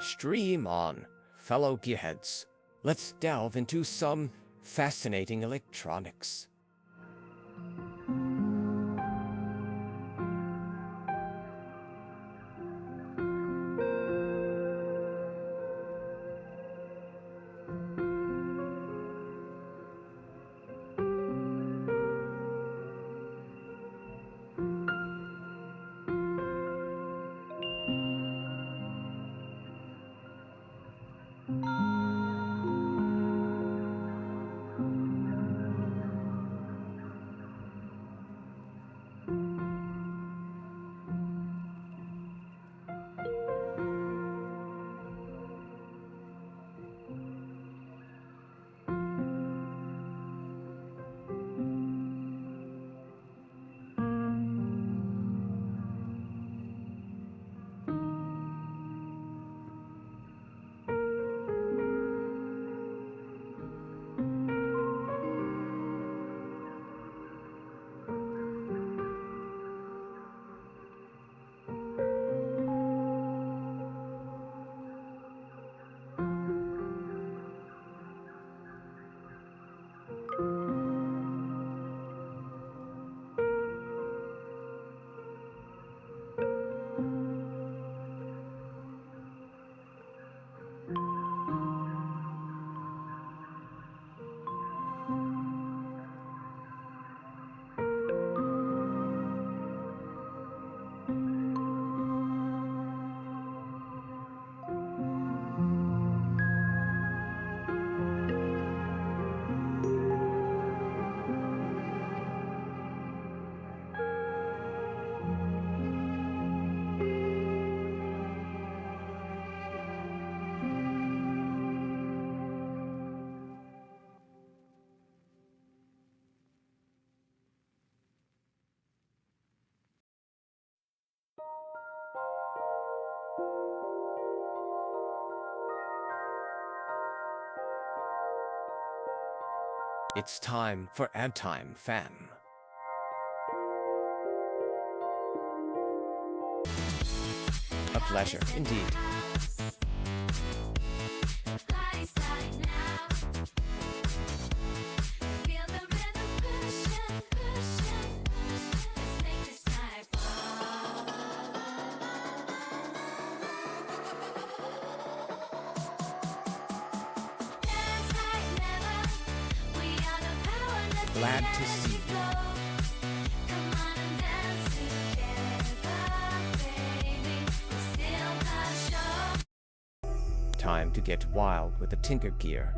Stream on, fellow gearheads. Let's delve into some fascinating electronics. It's time for Ad Time, fam. A pleasure, indeed. Glad to see you. Time to get wild with the Tinker Gear.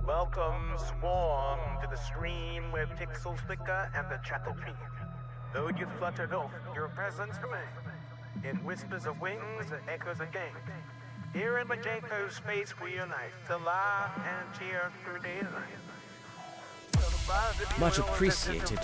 Welcome, Swarm, to the stream where pixels flicker and the chattel beat. Though you fluttered off, your presence remains. In whispers of wings and echoes of games. Here in Majenko's space we unite to laugh and cheer through daylight. Much appreciated.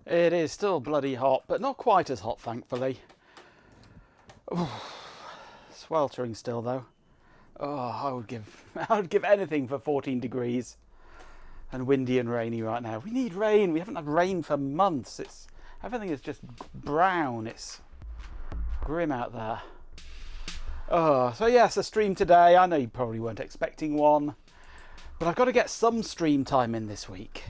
It is still bloody hot, but not quite as hot, thankfully. Sweltering still, though. Oh, I would give anything for 14 degrees and windy and rainy right now. We need rain. We haven't had rain for months. Everything is just brown. It's grim out there. Oh, so yes, a stream today. I know you probably weren't expecting one, but I've got to get some stream time in this week.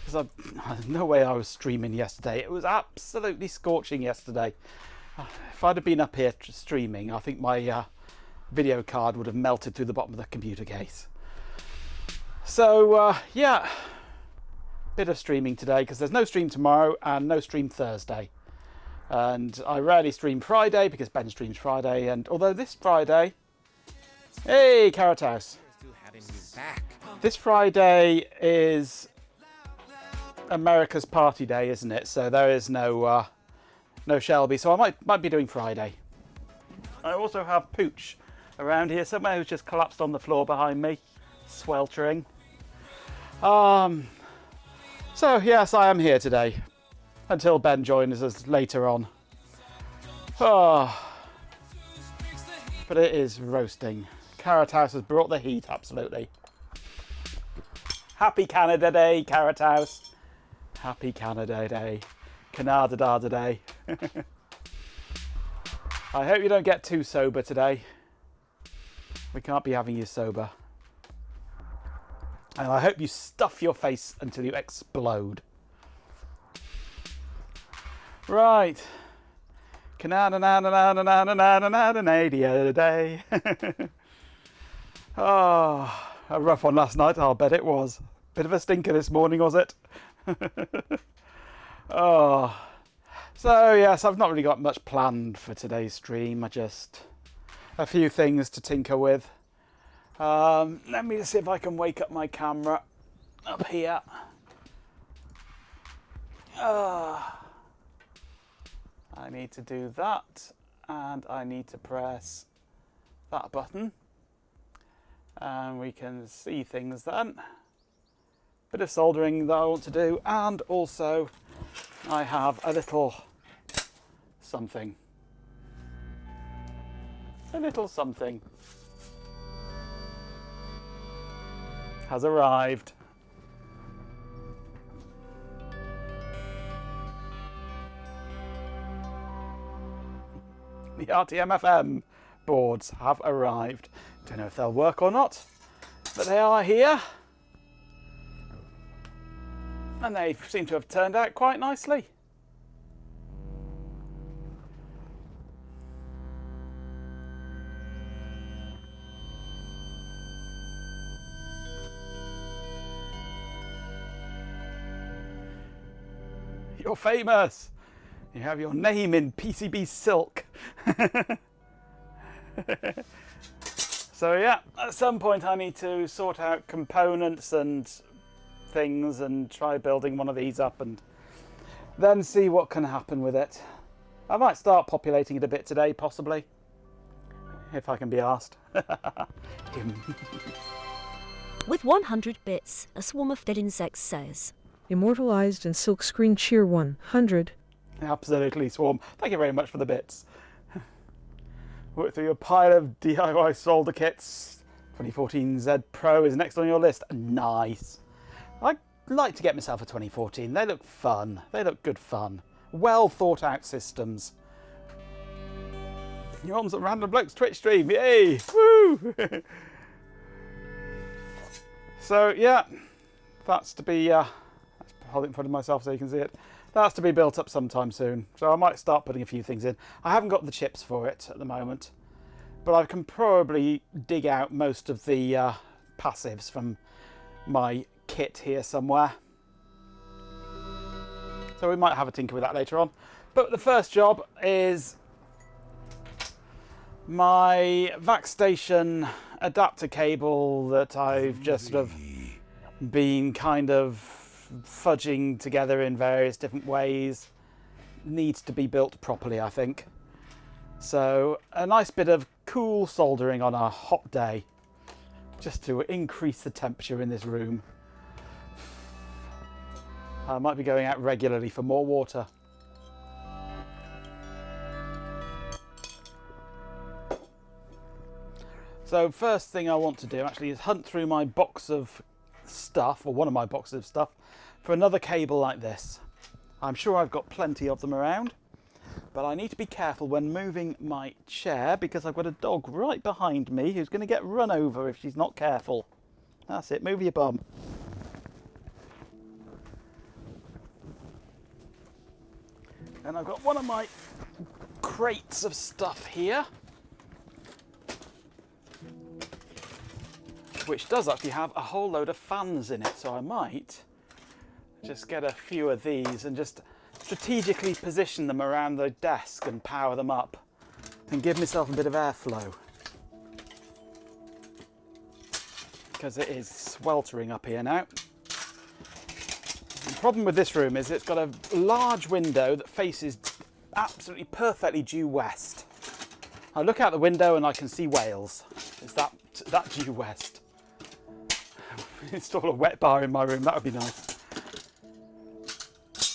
Because there's no way I was streaming yesterday. It was absolutely scorching yesterday. If I'd have been up here streaming, I think my video card would have melted through the bottom of the computer case. So yeah, bit of streaming today because there's no stream tomorrow and no stream Thursday. And I rarely stream Friday because Ben streams Friday. And although this Friday, hey, Carrot House. This Friday is America's Party Day, isn't it? So there is no Shelby. So I might be doing Friday. I also have Pooch around here somewhere who's just collapsed on the floor behind me, sweltering. So yes, I am here today until Ben joins us later on. Oh, but it is roasting. Carrot House has brought the heat, absolutely. Happy Canada Day, Carrot House. Happy Canada Day. Canada Day. I hope you don't get too sober today. We can't be having you sober. And I hope you stuff your face until you explode. Right. Canada Day. Oh, a rough one last night, I'll bet it was. Bit of a stinker this morning, was it? Oh. So yes, I've not really got much planned for today's stream. Just a few things to tinker with. Let me see if I can wake up my camera up here. I need to do that, and I need to press that button, and we can see things then. Bit of soldering that I want to do, and also I have a little something. A little something has arrived. The RTMFM boards have arrived. Don't know if they'll work or not, but they are here. And they seem to have turned out quite nicely. You're famous. You have your name in PCB silk. So yeah, at some point I need to sort out components and things and try building one of these up and then see what can happen with it. I might start populating it a bit today, possibly, if I can be asked. With 100 bits, a swarm of dead insects says. Immortalized in Silkscreen Cheer 100. Absolutely, Swarm. Thank you very much for the bits. Work through your pile of DIY solder kits. 2014 Z Pro is next on your list. Nice. I'd like to get myself a 2014. They look fun. They look good fun. Well thought out systems. You're on some Random Blokes Twitch stream. Yay! Woo! So yeah, that's to be. Hold it in front of myself so you can see it. That's to be built up sometime soon. So I might start putting a few things in. I haven't got the chips for it at the moment, but I can probably dig out most of the passives from my kit here somewhere. So we might have a tinker with that later on. But the first job is my VaxStation adapter cable that I've just sort of been kind of fudging together in various different ways. Needs to be built properly, I think. So a nice bit of cool soldering on a hot day, just to increase the temperature in this room. I might be going out regularly for more water. So first thing I want to do actually is hunt through my box of stuff, or one of my boxes of stuff, for another cable like this. I'm sure I've got plenty of them around, but I need to be careful when moving my chair because I've got a dog right behind me who's going to get run over if she's not careful. That's it, move your bum. And I've got one of my crates of stuff here, which does actually have a whole load of fans in it, so I might just get a few of these and just strategically position them around the desk and power them up and give myself a bit of airflow, because it is sweltering up here now. The problem with this room is it's got a large window that faces absolutely perfectly due west. I look out the window and I can see Wales. It's that due west. Install a wet bar in my room, that would be nice.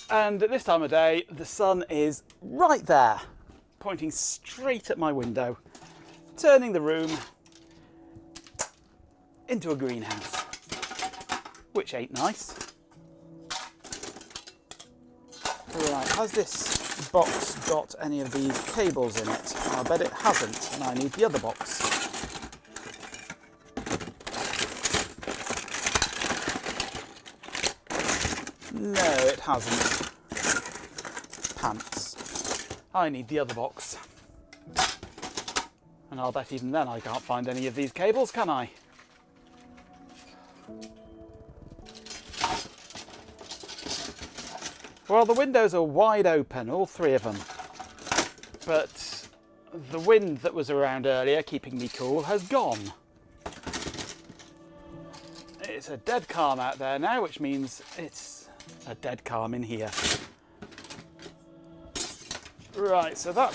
And at this time of day, the sun is right there, pointing straight at my window, turning the room into a greenhouse, which ain't nice. Right, has this box got any of these cables in it? I bet it hasn't, and I need the other box. No, it hasn't. Pants. I need the other box. And I'll bet even then I can't find any of these cables, can I? Well, the windows are wide open, all three of them. But the wind that was around earlier, keeping me cool, has gone. It's a dead calm out there now, which means it's a dead calm in here. Right, so that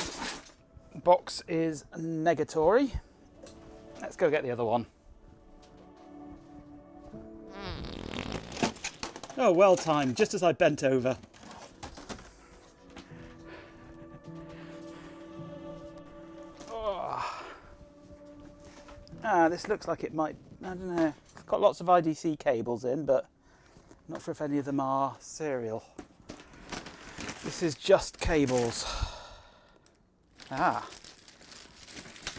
box is negatory. Let's go get the other one. Oh, well timed, just as I bent over. This looks like it might, I don't know, it's got lots of IDC cables in, but I'm not sure if any of them are serial. This is just cables.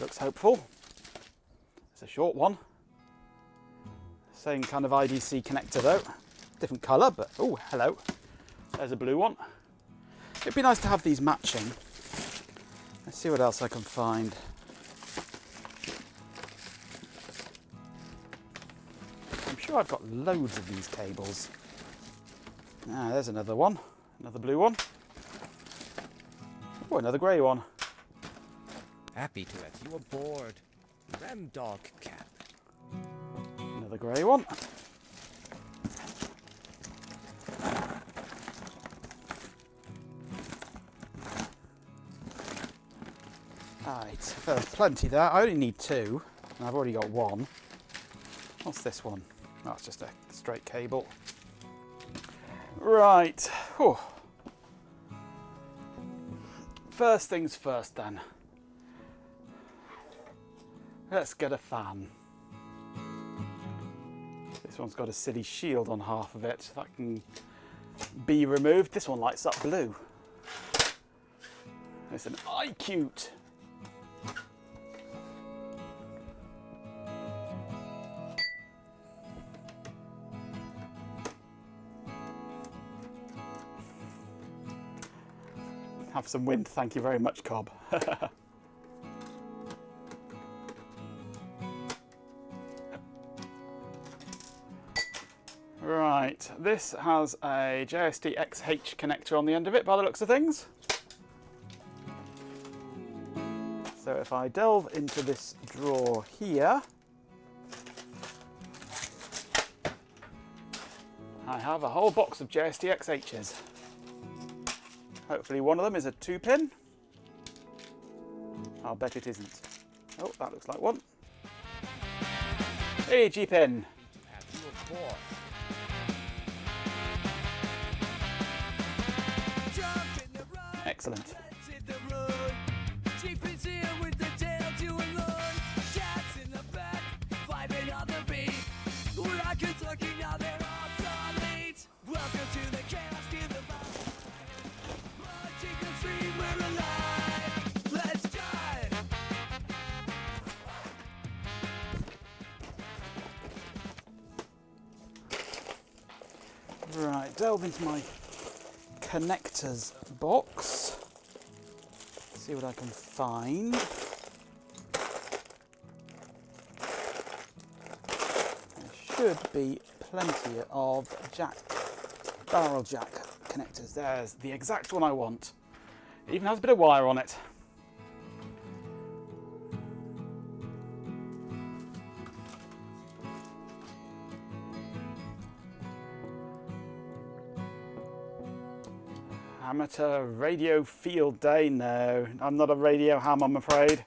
Looks hopeful. It's a short one. Same kind of IDC connector though. Different colour, but oh, hello. There's a blue one. It'd be nice to have these matching. Let's see what else I can find. I'm sure I've got loads of these cables. There's another one. Another blue one. Oh, another grey one. Happy to have you aboard. Ramdog Cap. Another grey one. Right, there's plenty there. I only need two, and I've already got one. What's this one? Oh, it's just a straight cable. Right. Whew. First things first then. Let's get a fan. This one's got a silly shield on half of it. That can be removed. This one lights up blue. It's an iCute. Have some wind, thank you very much, Cobb. Right, this has a JST XH connector on the end of it by the looks of things. So if I delve into this drawer here, I have a whole box of JST XHs. Hopefully one of them is a 2-pin. I'll bet it isn't. Oh, that looks like one. Hey, G-pin. Excellent. Let's hit the road. Chief is here with the tale to unload. Cats in the back, vibing on the beat. Rockets looking now, they're obsolete. Welcome to the chaos, to the vibe. Marching the stream, we're alive. Let's drive. Right, delve into my connectors box. See what I can find. There should be plenty of barrel jack connectors. There's the exact one I want. It even has a bit of wire on it. Amateur radio field day? No, I'm not a radio ham, I'm afraid.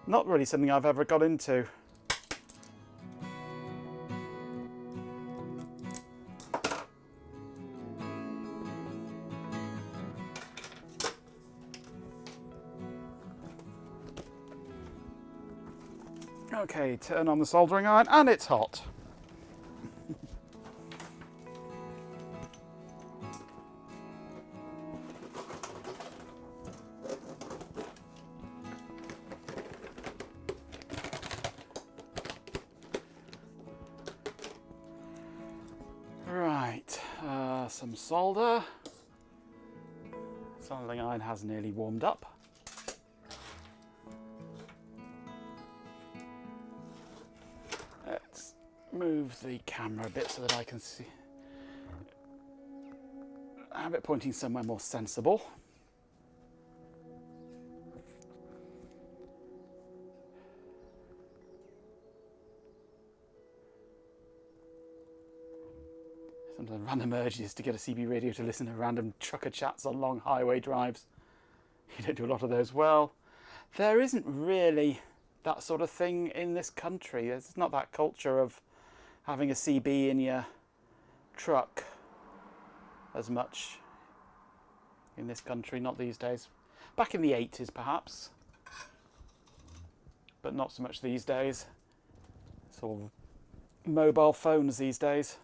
Not really something I've ever got into. Okay, turn on the soldering iron and it's hot. Right, some solder. Soldering iron has nearly warmed up. Let's move the camera a bit so that I can see. Have it pointing somewhere more sensible. Sometimes random urges to get a CB radio to listen to random trucker chats on long highway drives. You don't do a lot of those. Well, there isn't really that sort of thing in this country. There's not that culture of having a CB in your truck as much in this country, not these days. Back in the 80s perhaps, but not so much these days. It's all mobile phones these days.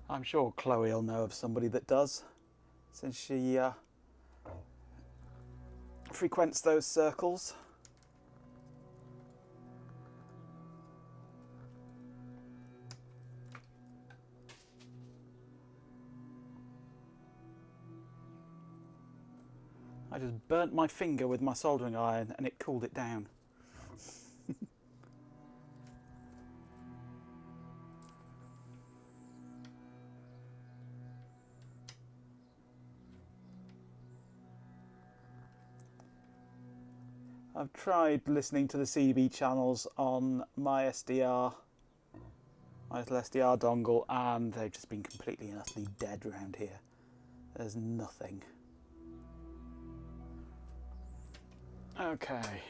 I'm sure Chloe will know of somebody that does, since she frequents those circles. I just burnt my finger with my soldering iron and it cooled it down. I've tried listening to the CB channels on my little SDR dongle, and they've just been completely and utterly dead around here. There's nothing. Okay.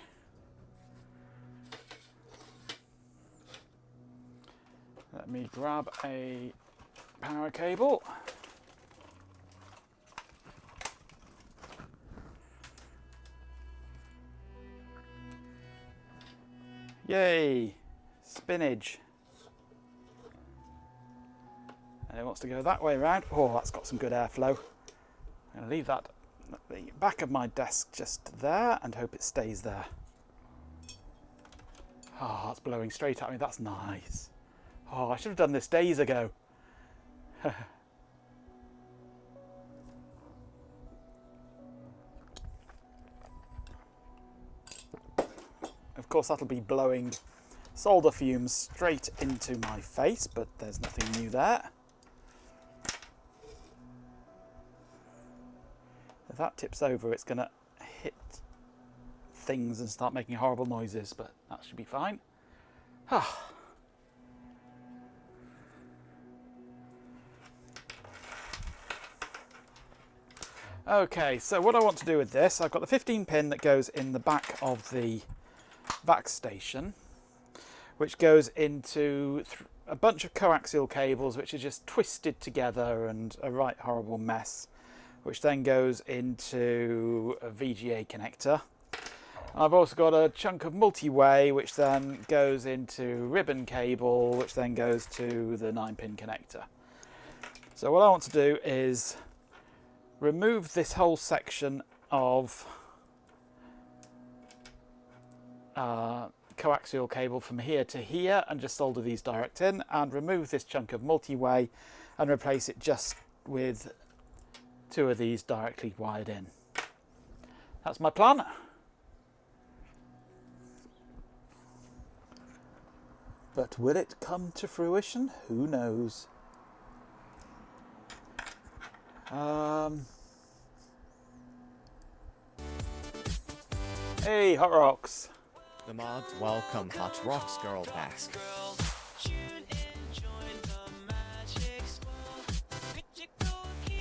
Let me grab a power cable. Yay! Spinach. And it wants to go that way around. Oh, that's got some good airflow. I'm going to leave that at the back of my desk just there and hope it stays there. Oh, that's blowing straight at me. That's nice. Oh, I should have done this days ago. Of course, that'll be blowing solder fumes straight into my face, but there's nothing new there. The If that tips over, it's going to hit things and start making horrible noises, but that should be fine. Okay, so what I want to do with this, I've got the 15 pin that goes in the back of the VAX station, which goes into a bunch of coaxial cables which are just twisted together and a right horrible mess, which then goes into a VGA connector. I've also got a chunk of multi-way which then goes into ribbon cable, which then goes to the 9-pin connector. So what I want to do is remove this whole section of coaxial cable from here to here and just solder these direct in, and remove this chunk of multi-way and replace it just with 2 of these directly wired in. That's my plan. But will it come to fruition? Who knows? Hey, Hot Rocks. The mods welcome Hot Rocks Girl back.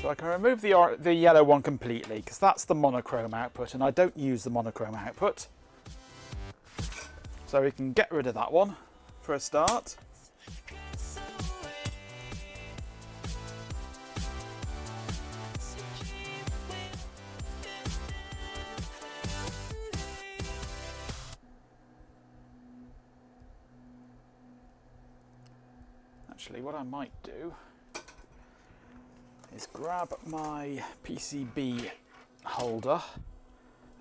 So I can remove the yellow one completely, because that's the monochrome output, and I don't use the monochrome output. So we can get rid of that one for a start. Actually, what I might do is grab my PCB holder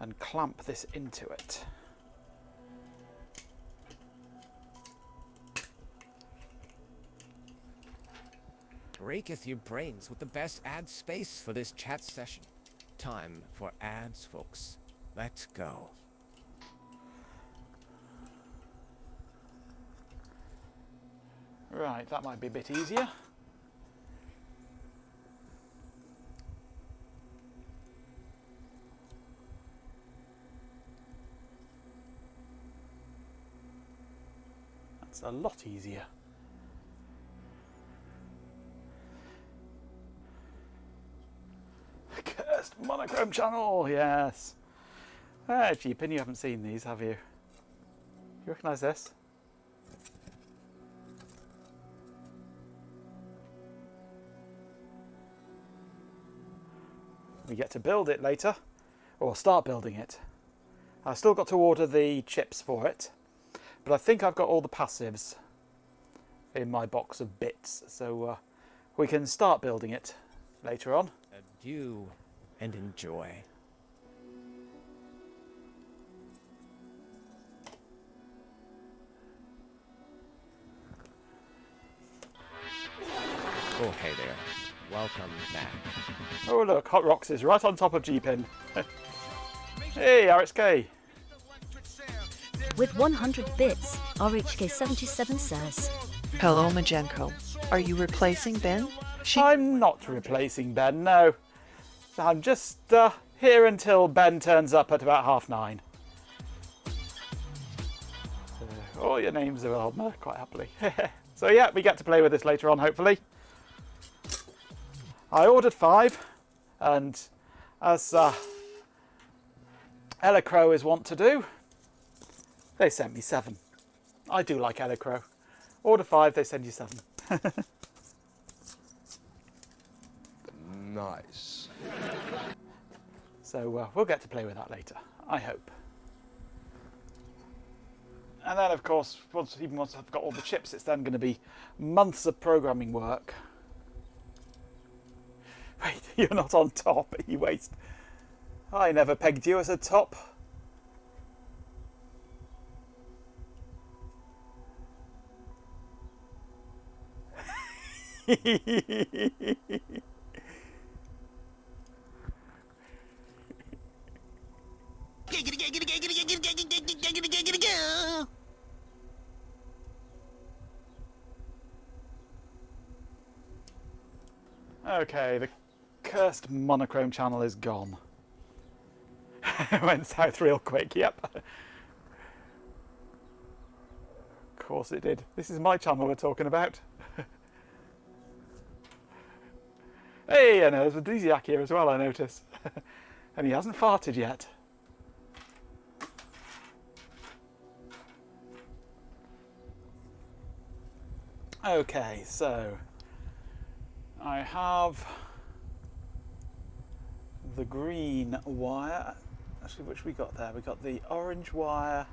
and clamp this into it. Breaketh your brains with the best ad space for this chat session. Time for ads, folks. Let's go. Right, that might be a bit easier. That's a lot easier. Cursed monochrome channel, yes. Ah, G-Pin, you haven't seen these, have you? You recognise this? We get to build it later, or start building it. I've still got to order the chips for it, but I think I've got all the passives in my box of bits, so we can start building it later on. Adieu and enjoy. Oh, hey there. Welcome back. Oh look, Hot Rocks is right on top of G-Pin. Hey, RXK. With 100 bits, RHK77 says, Hello, Majenko. Are you replacing Ben? I'm not replacing Ben, no. I'm just here until Ben turns up at about 9:30. All your names are on quite happily. So yeah, we get to play with this later on, hopefully. I ordered 5, and as Elecro is wont to do, they sent me 7. I do like Elecro. Order 5, they send you 7. Nice. So we'll get to play with that later, I hope. And then, of course, once I've got all the chips, it's then going to be months of programming work. Wait, you're not on top, you waste. I never pegged you as a top. Okay, the cursed monochrome channel is gone. It went south real quick, yep. Of course it did. This is my channel we're talking about. Hey, I know, there's a Desiac here as well, I notice. And he hasn't farted yet. Okay, so I have the green wire. Actually, which we got there? We got the orange wire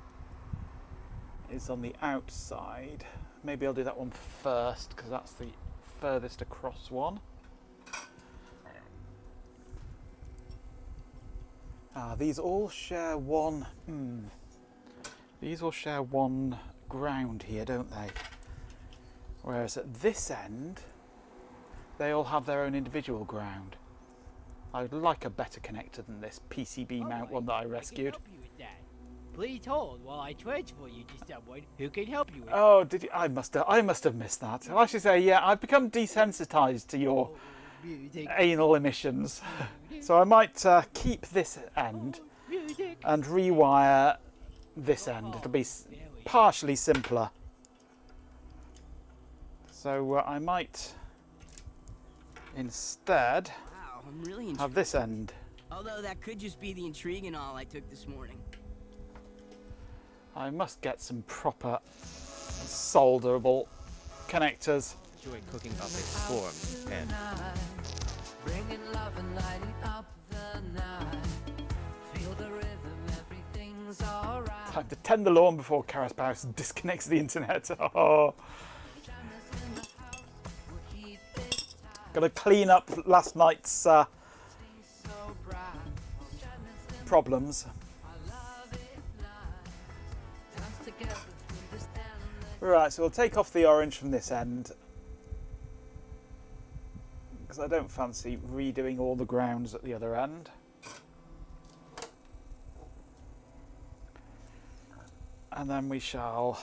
is on the outside. Maybe I'll do that one first because that's the furthest across one. These all share one. These all share one ground here, don't they? Whereas at this end, they all have their own individual ground. I would like a better connector than this PCB mount one that I rescued. I can help you with that. Please hold while I transfer you to someone who can help you with Oh, did you? I must have missed that. I should say, yeah, I've become desensitized to your music. anal emissions, so I might keep this end Music. and rewire this end. It'll be partially simpler. So I might instead Wow, I'm really have intrigued. this end. Although that could just be the intrigue and all I took this morning. I must get some proper solderable connectors. Enjoy cooking up a storm and Bringing love and lighting up the night. Feel the rhythm, everything's alright. Time to tend the lawn before Karaspaus disconnects the internet. Oh, gotta clean up last night's problems. Right, so we'll take off the orange from this end because I don't fancy redoing all the grounds at the other end. And then we shall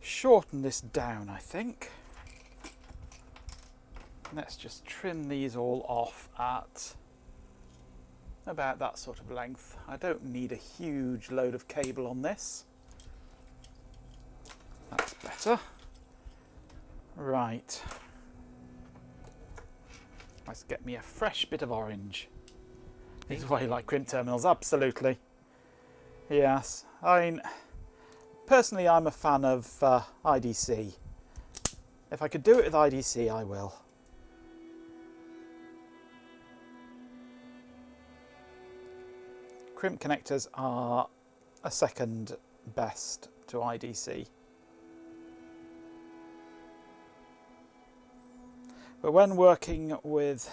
shorten this down, I think. Let's just trim these all off at about that sort of length. I don't need a huge load of cable on this. That's better. Right. Let's get me a fresh bit of orange. This is why you like crimp terminals, absolutely. Yes. I mean, personally I'm a fan of IDC. If I could do it with IDC, I will. Crimp connectors are a second best to IDC. But when working with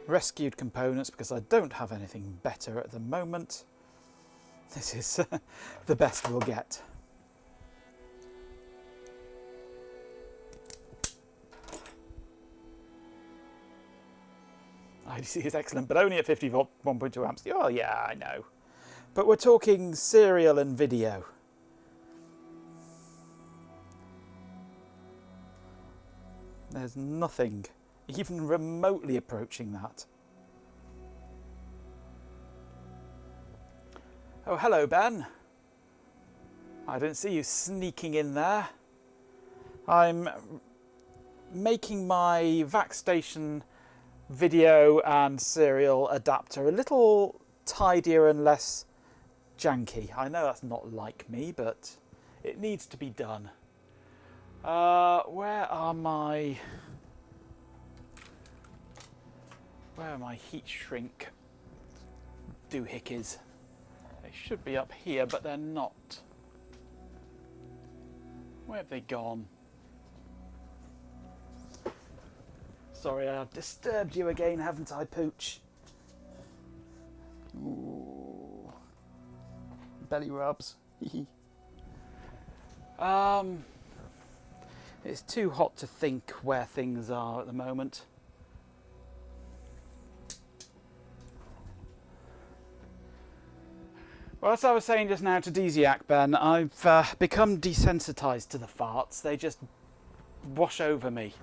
rescued components, because I don't have anything better at the moment, this is the best we'll get. IDC is excellent, but only at 50 volt, 1.2 amps. Oh yeah, I know. But we're talking serial and video. There's nothing even remotely approaching that. Oh, hello, Ben. I didn't see you sneaking in there. I'm making my VAC station video and serial adapter a little tidier and less janky. I know that's not like me, but it needs to be done. Where are my heat shrink doohickeys? They should be up here, but they're not. Where have they gone? Sorry, I've disturbed you again, haven't I, Pooch? Ooh. Belly rubs. It's too hot to think where things are at the moment. Well, as I was saying just now to Desiac, Ben, I've become desensitized to the farts. They just wash over me.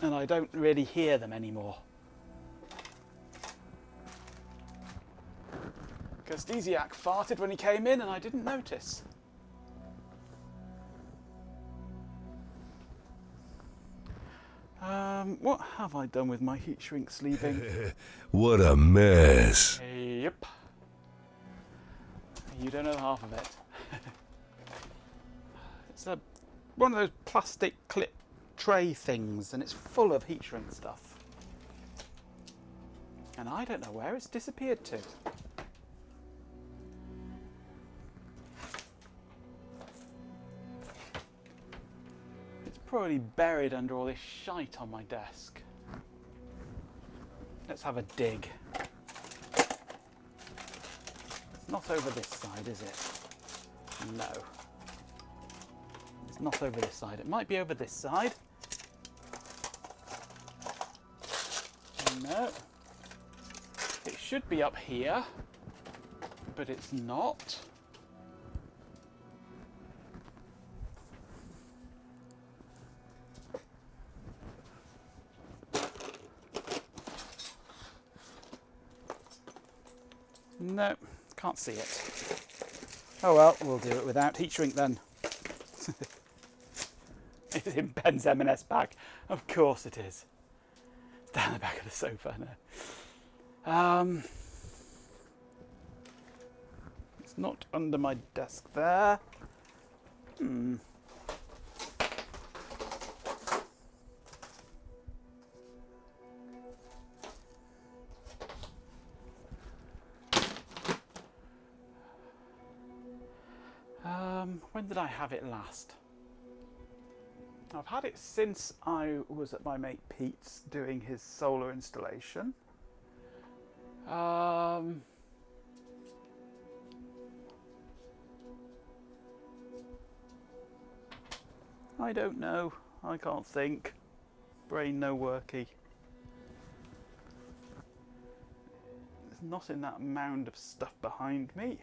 And I don't really hear them anymore. Stesiak farted when he came in and I didn't notice. What have I done with my heat shrink sleeving? What a mess. Yep. You don't know half of it. It's one of those plastic clip tray things and it's full of heat shrink stuff. And I don't know where it's disappeared to. Probably buried under all this shite on my desk. Let's have a dig. It's not over this side, is it? No. It's not over this side. It might be over this side. No. It should be up here, but it's not. No, can't see it. Oh well, we'll do it without heat shrink then. It's in Ben's M&S bag. Of course it is. It's down the back of the sofa now. It's not under my desk there. When did I have it last? I've had it since I was at my mate Pete's doing his solar installation. I don't know. I can't think. Brain no worky. It's not in that mound of stuff behind me.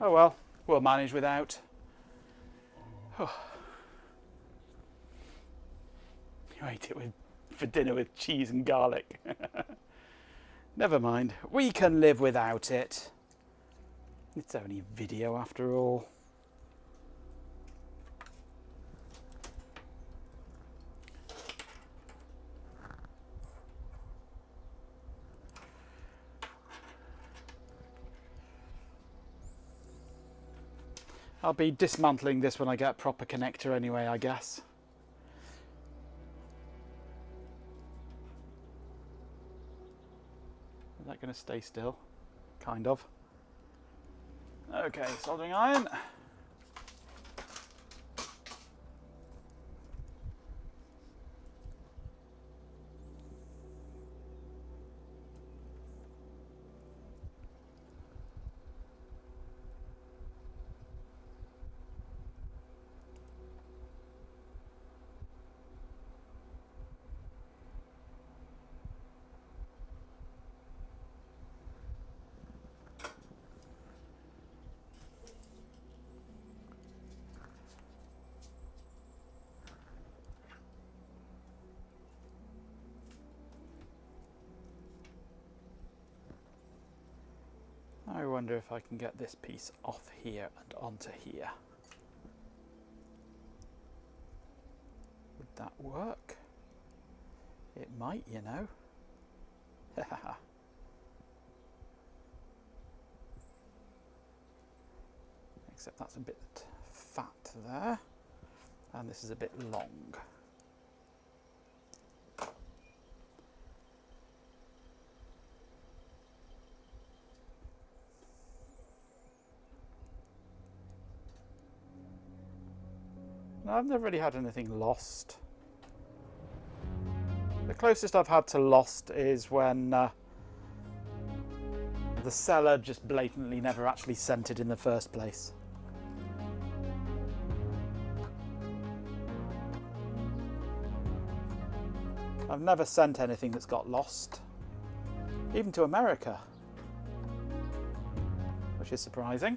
Oh well, we'll manage without. You ate it for dinner with cheese and garlic. Never mind, we can live without it. It's only video after all. I'll be dismantling this when I get a proper connector anyway, I guess. Is that going to stay still? Kind of. Okay, soldering iron. I wonder if I can get this piece off here and onto here. Would that work? It might, you know. Except that's a bit fat there, and this is a bit long. I've never really had anything lost. The closest I've had to lost is when the seller just blatantly never actually sent it in the first place. I've never sent anything that's got lost, even to America, which is surprising.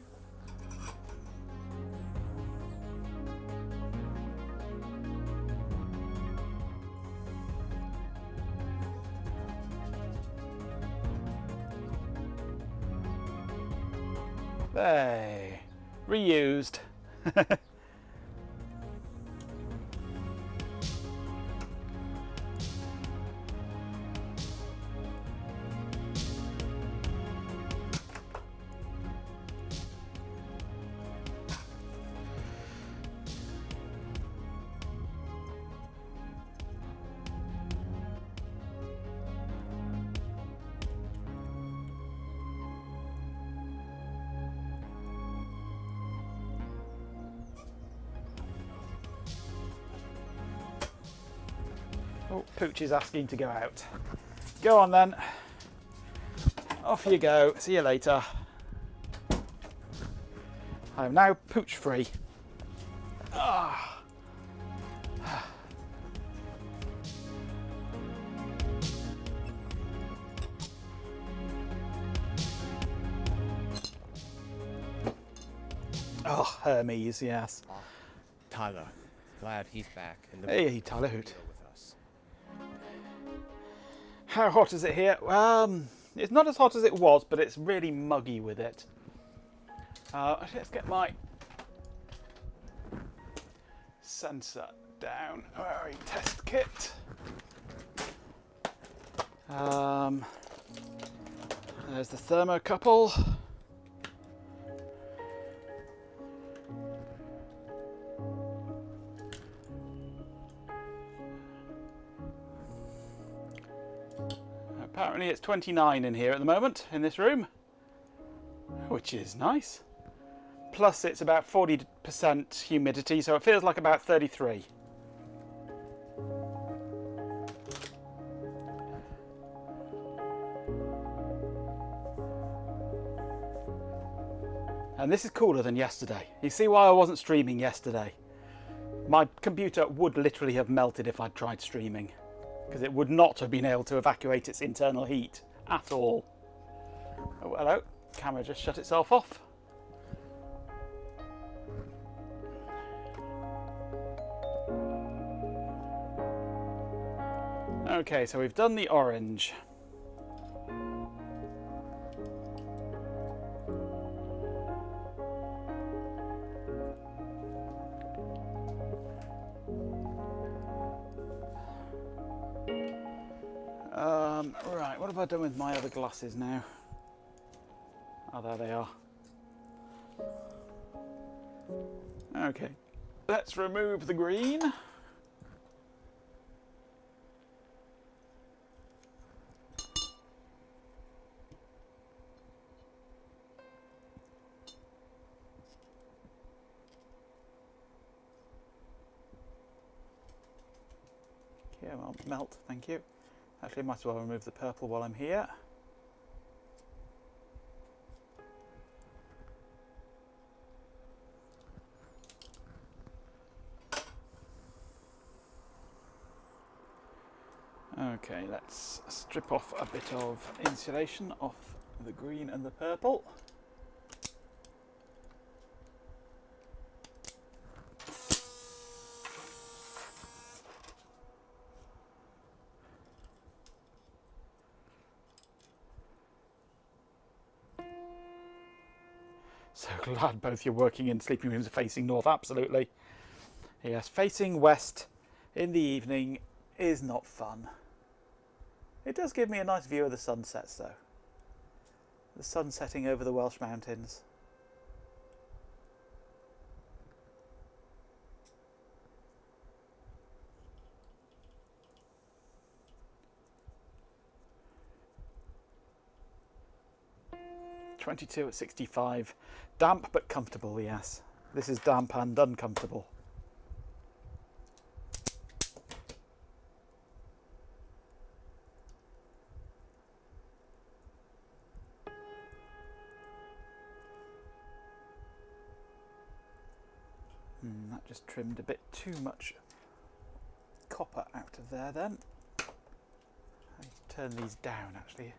Hey, reused. Oh, Pooch is asking to go out. Go on then. Off you go. See you later. I am now Pooch free. Ah. Oh, Hermes, yes. Tyler, glad he's back. And Hey, Tyler Hoot. with us. How hot is it here? It's not as hot as it was, but it's really muggy with it. Let's get my sensor down. Where are we? Test kit. There's the thermocouple. Apparently it's 29 in here at the moment, in this room, which is nice. Plus it's about 40% humidity, so it feels like about 33. And this is cooler than yesterday. You see why I wasn't streaming yesterday? My computer would literally have melted if I'd tried streaming, because it would not have been able to evacuate its internal heat at all. Oh, hello. Camera just shut itself off. Okay, so we've done the orange. Right, what have I done with my other glasses now? Oh, there they are. Okay, let's remove the green. Okay, well, melt, thank you. Actually, I might as well remove the purple while I'm here. Okay, let's strip off a bit of insulation off the green and the purple. So glad both your working and sleeping rooms are facing north, absolutely. Yes, facing west in the evening is not fun. It does give me a nice view of the sunsets though. The sun setting over the Welsh mountains. (22 at 65). Damp but comfortable, yes. This is damp and uncomfortable. That just trimmed a bit too much copper out of there then. I turn these down actually.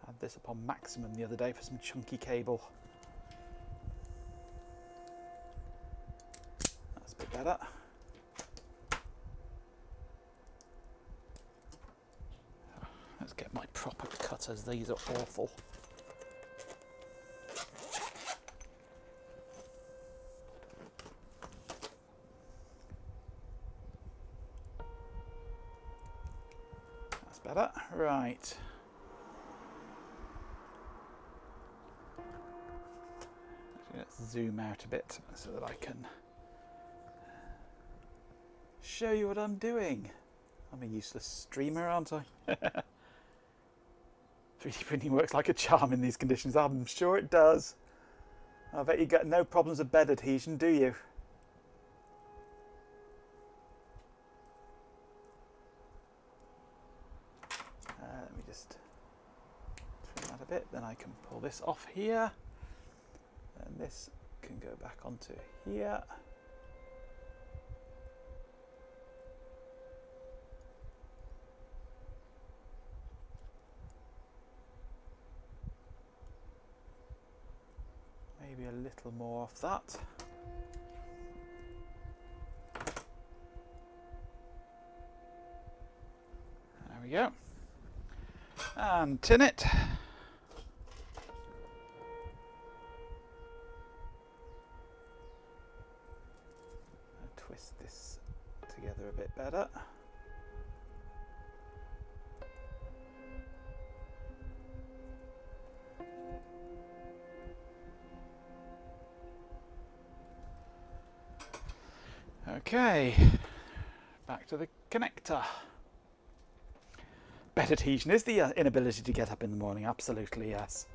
I had this up on maximum the other day for some chunky cable. That's a bit better. Let's get my proper cutters, these are awful. better. Right. Actually, let's zoom out a bit so that I can show you what I'm doing. I'm a useless streamer, aren't I? 3D printing works like a charm in these conditions. I'm sure it does. I bet you get no problems with bed adhesion, do you? Let me just trim that a bit, then I can pull this off here. And this can go back onto here. Maybe a little more of that. There we go. And tin it. And twist this together a bit better. Okay, back to the connector. Bed adhesion is the inability to get up in the morning, absolutely, yes.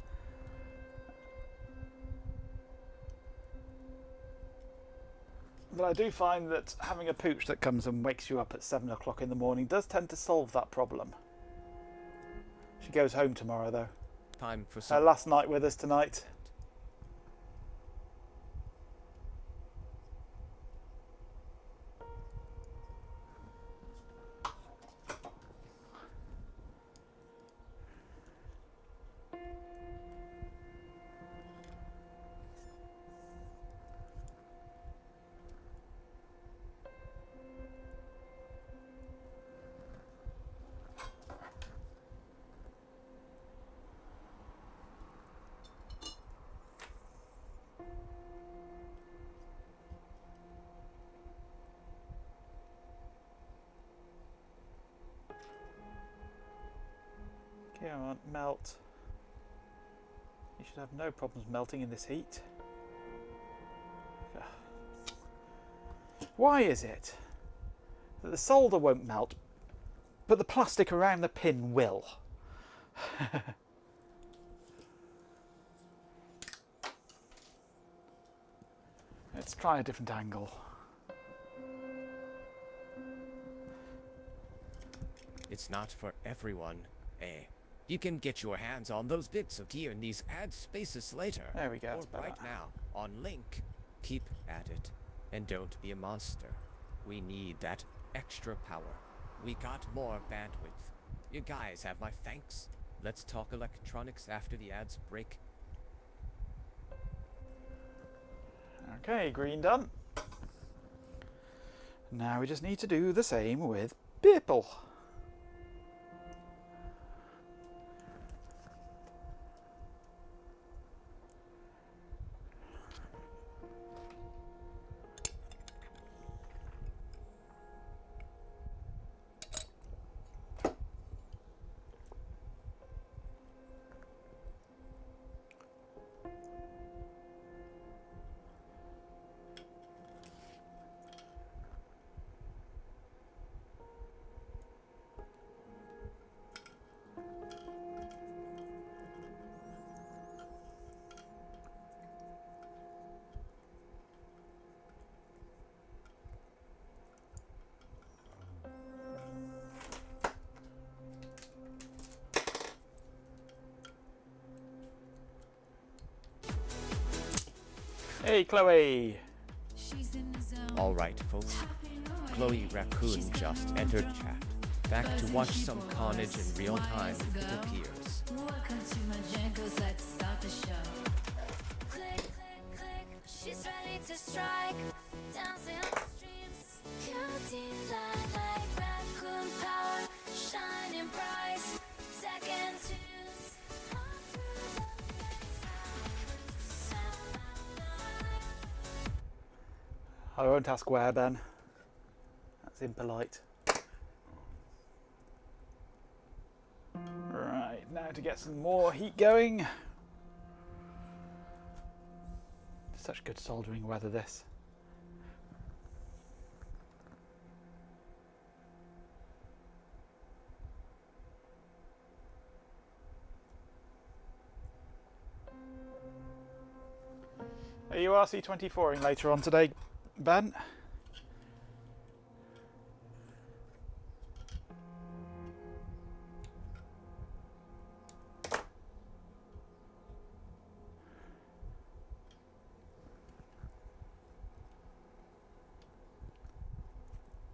But I do find that having a pooch that comes and wakes you up at 7 o'clock in the morning does tend to solve that problem. She goes home tomorrow though. Time for Her some. last night with us tonight. Come on, melt. You should have no problems melting in this heat. Why is it that the solder won't melt, but the plastic around the pin will? Let's try a different angle. It's not for everyone, eh? You can get your hands on those bits of gear in these ad spaces later. There we go, Or that's better. right now, on Link. Keep at it. And don't be a monster. We need that extra power. We got more bandwidth. You guys have my thanks. Let's talk electronics after the ads break. Okay, green done. Now we just need to do the same with purple. Hey, Chloe. Alright, folks. Chloe Raccoon just entered chat. Back to watch some carnage in real time, it appears. Welcome to my Jankos, let's start the show. Click, click, click, she's ready to strike. Dancing on the streams, counting like raccoon power, shining bright. Second tunes, all through the I won't ask where, Ben. That's impolite. Trying to get some more heat going. Such good soldering weather, this. Are you RC24ing later on today, Ben?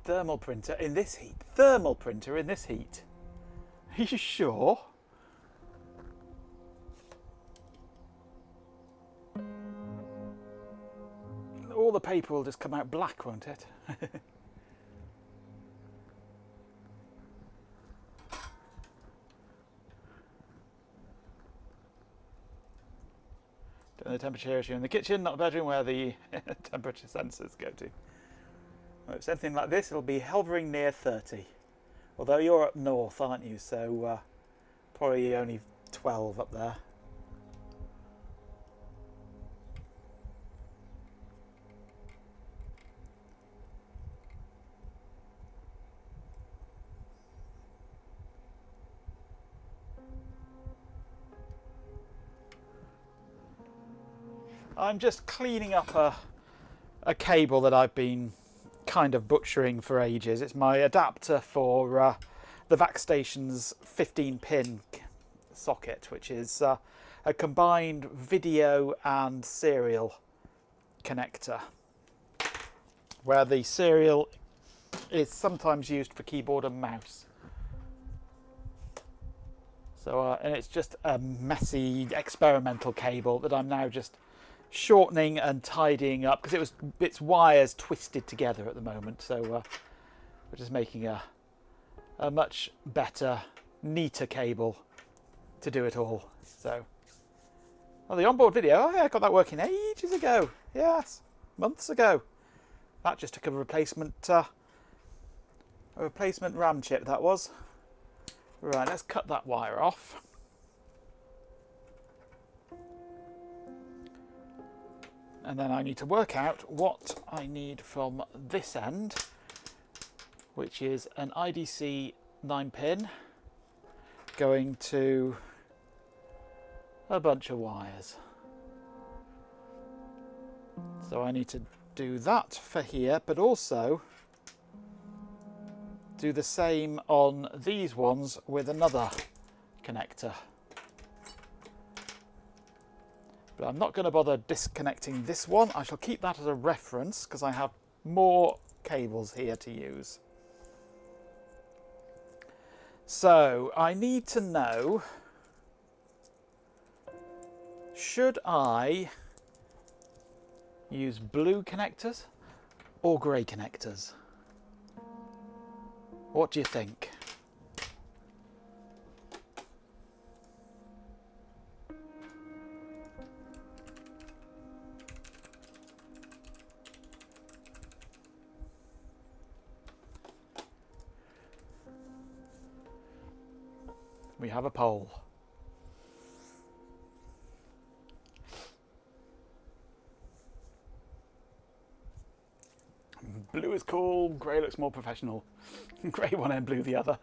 Thermal printer in this heat. Thermal printer in this heat. Are you sure? All the paper will just come out black, won't it? Doing the temperature issue in the kitchen, not the bedroom where the temperature sensors go to. Well, if it's anything like this, it'll be hovering near 30. Although you're up north, aren't you? So probably only 12 up there. I'm just cleaning up a cable that I've been kind of butchering for ages. It's my adapter for the VacStation's 15-pin socket, which is a combined video and serial connector, where the serial is sometimes used for keyboard and mouse. So, and it's just a messy experimental cable that I'm now just shortening and tidying up, because its wires twisted together at the moment, so we're just making a much better, neater cable to do it all. So, well, the onboard video, oh yeah, I got that working ages ago. Yes, months ago. That just took a replacement RAM chip, that was. Right, let's cut that wire off. And then I need to work out what I need from this end, which is an IDC 9-pin going to a bunch of wires. So I need to do that for here, but also do the same on these ones with another connector. But I'm not going to bother disconnecting this one. I shall keep that as a reference because I have more cables here to use. So I need to know, should I use blue connectors or grey connectors? What do you think? We have a poll. Blue is cool, grey looks more professional. Grey one and blue the other.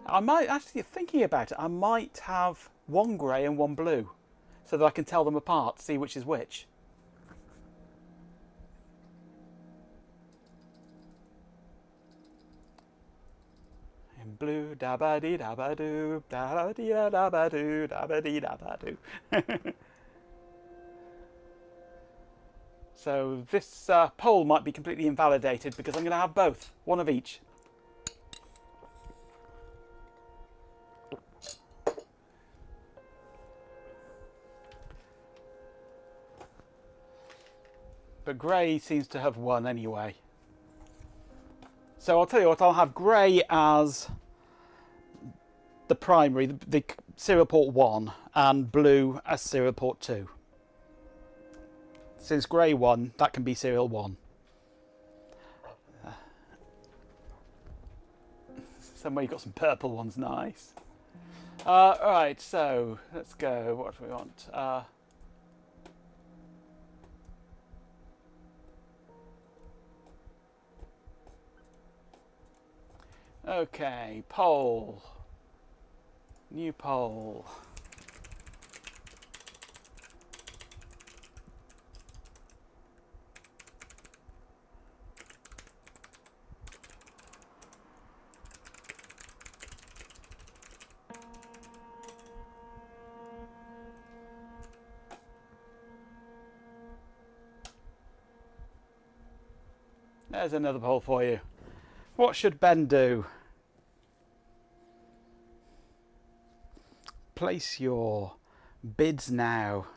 I might, actually thinking about it, I might have one grey and one blue so that I can tell them apart, see which is which. In blue, da-ba-dee, da-ba-doo, da-ba-dee, da-ba-doo, da-ba-dee, da-ba-doo. So this poll might be completely invalidated because I'm going to have both, one of each. But grey seems to have won anyway. So I'll tell you what, I'll have grey as the primary, the serial port 1, and blue as serial port 2. Since grey won, that can be serial 1. Somewhere you've got some purple ones, nice. Right, so let's go. What do we want? Okay, poll. New poll. There's another poll for you. What should Ben do? Place your bids now.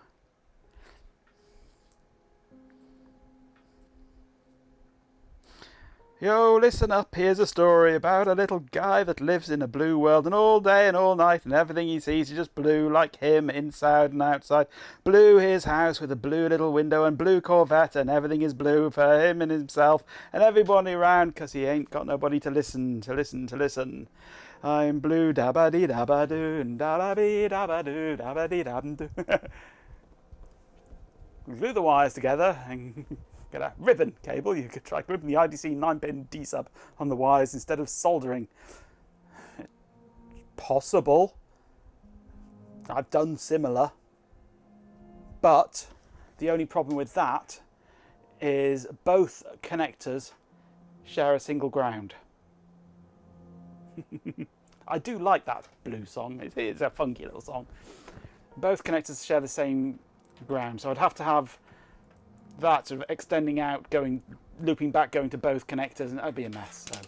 Yo, listen up, here's a story about a little guy that lives in a blue world, and all day and all night and everything he sees is just blue, like him, inside and outside. Blue his house with a blue little window and blue Corvette, and everything is blue for him and himself and everybody around, 'cause he ain't got nobody to listen. I'm blue, dabba dee dabba doo, and dabba dee dabba doo, dabba dee dabba doo. Glue the wires together and get a ribbon cable. You could try ribbon the IDC 9-pin D-sub on the wires instead of soldering. Possible. I've done similar. But the only problem with that is both connectors share a single ground. I do like that blue song. It's a funky little song. Both connectors share the same ground, so I'd have to have that sort of extending out, looping back, going to both connectors, and that'd be a mess. So.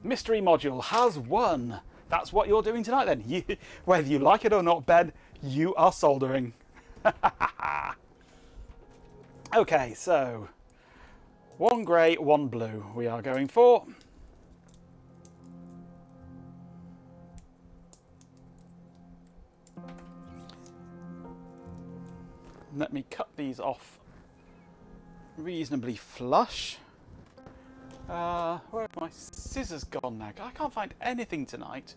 Mystery module has won. That's what you're doing tonight then. Whether you like it or not, Ben, you are soldering. Okay, so 1 grey, 1 blue we are going for. Let me cut these off reasonably flush. Where have my scissors gone now? I can't find anything tonight.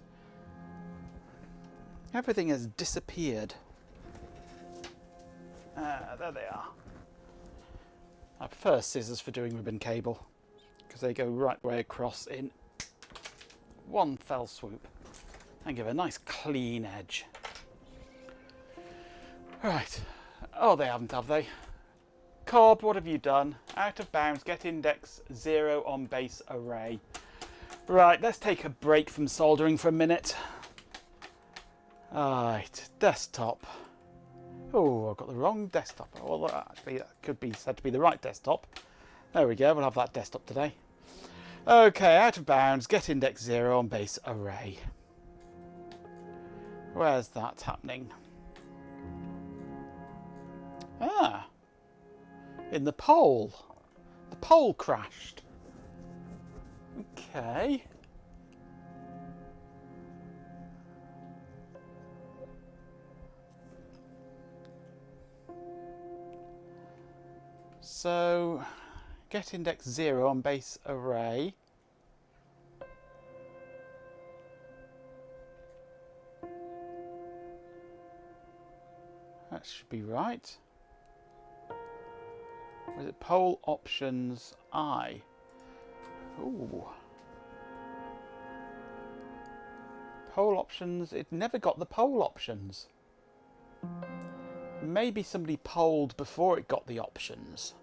Everything has disappeared. There they are. I prefer scissors for doing ribbon cable because they go right way across in one fell swoop and give a nice clean edge. Right. Oh, they haven't, have they? Corb, what have you done? Out of bounds, get index 0 on base array. Right, let's take a break from soldering for a minute. Right, desktop. Oh, I've got the wrong desktop. Well, actually, that could be said to be the right desktop. There we go, we'll have that desktop today. Okay, out of bounds, get index 0 on base array. Where's that happening? Ah, in the poll. The poll crashed. Okay. So, get index 0 on base array. That should be right. Or is it poll options I? Ooh. Poll options, it never got the poll options. Maybe somebody polled before it got the options.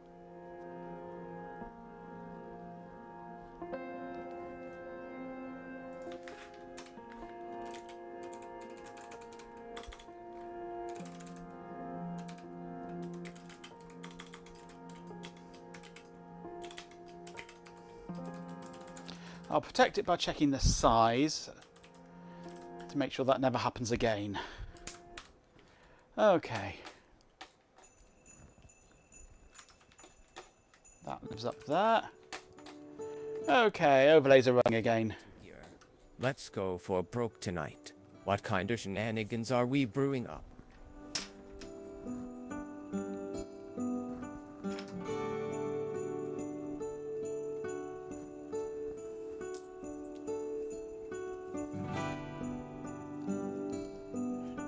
I'll protect it by checking the size to make sure that never happens again. Okay. That lives up there. Okay, overlays are running again. Here. Let's go for broke tonight. What kind of shenanigans are we brewing up?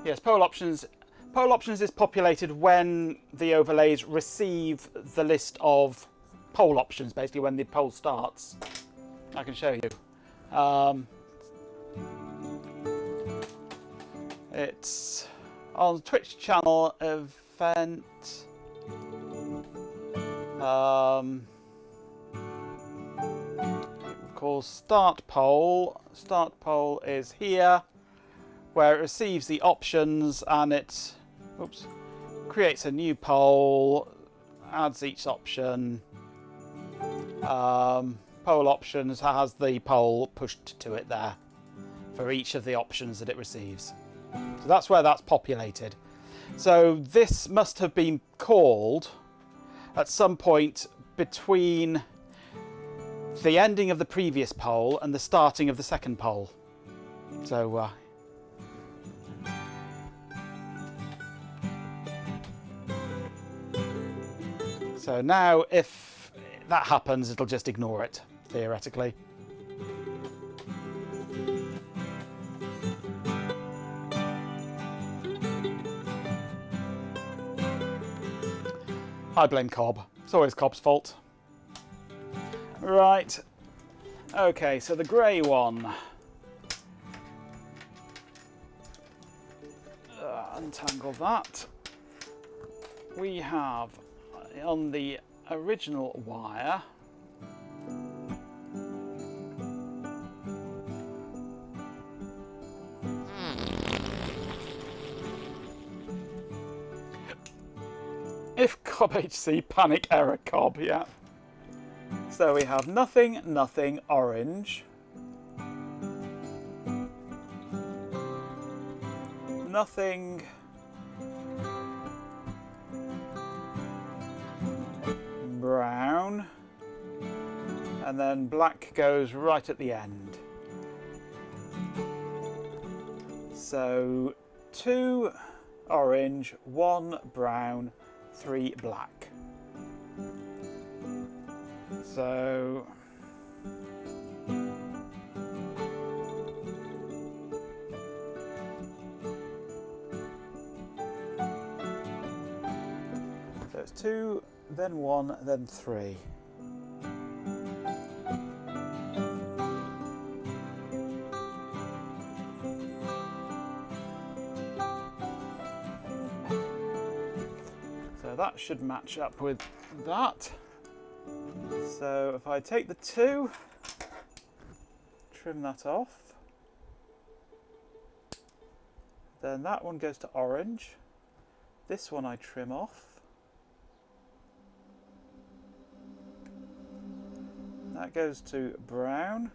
Yes, pole options. Pole options is populated when the overlays receive the list of pole options, basically when the poll starts. I can show you. It's on Twitch channel event. Called start poll. Start poll is here, where it receives the options and it creates a new poll, adds each option. Poll options has the poll pushed to it there for each of the options that it receives. So that's where that's populated. So this must have been called at some point between the ending of the previous poll and the starting of the second poll. So so now if that happens, it'll just ignore it, theoretically. I blame Cobb. It's always Cobb's fault. Right. Okay, so the grey one. Untangle that. We have on the original wire if Cobb HC panic error Cobb, yeah. So we have nothing, nothing, orange. Nothing. Brown. And then black goes right at the end. So 2 orange, 1 brown, 3 black. So it's 2, then 1, then 3. So that should match up with that. So if I take the 2, trim that off, then that one goes to orange, this one I trim off, that goes to brown,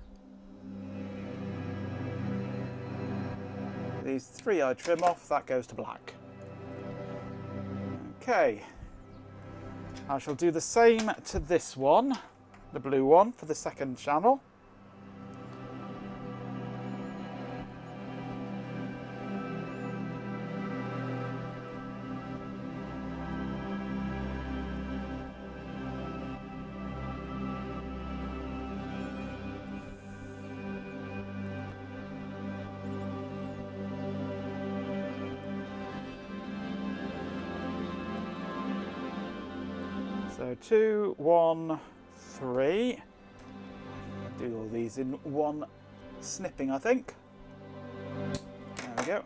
these 3 I trim off, that goes to black. Okay. I shall do the same to this one, the blue one, for the second channel. So 2, 1, 3. Do all these in one snipping, I think. There we go.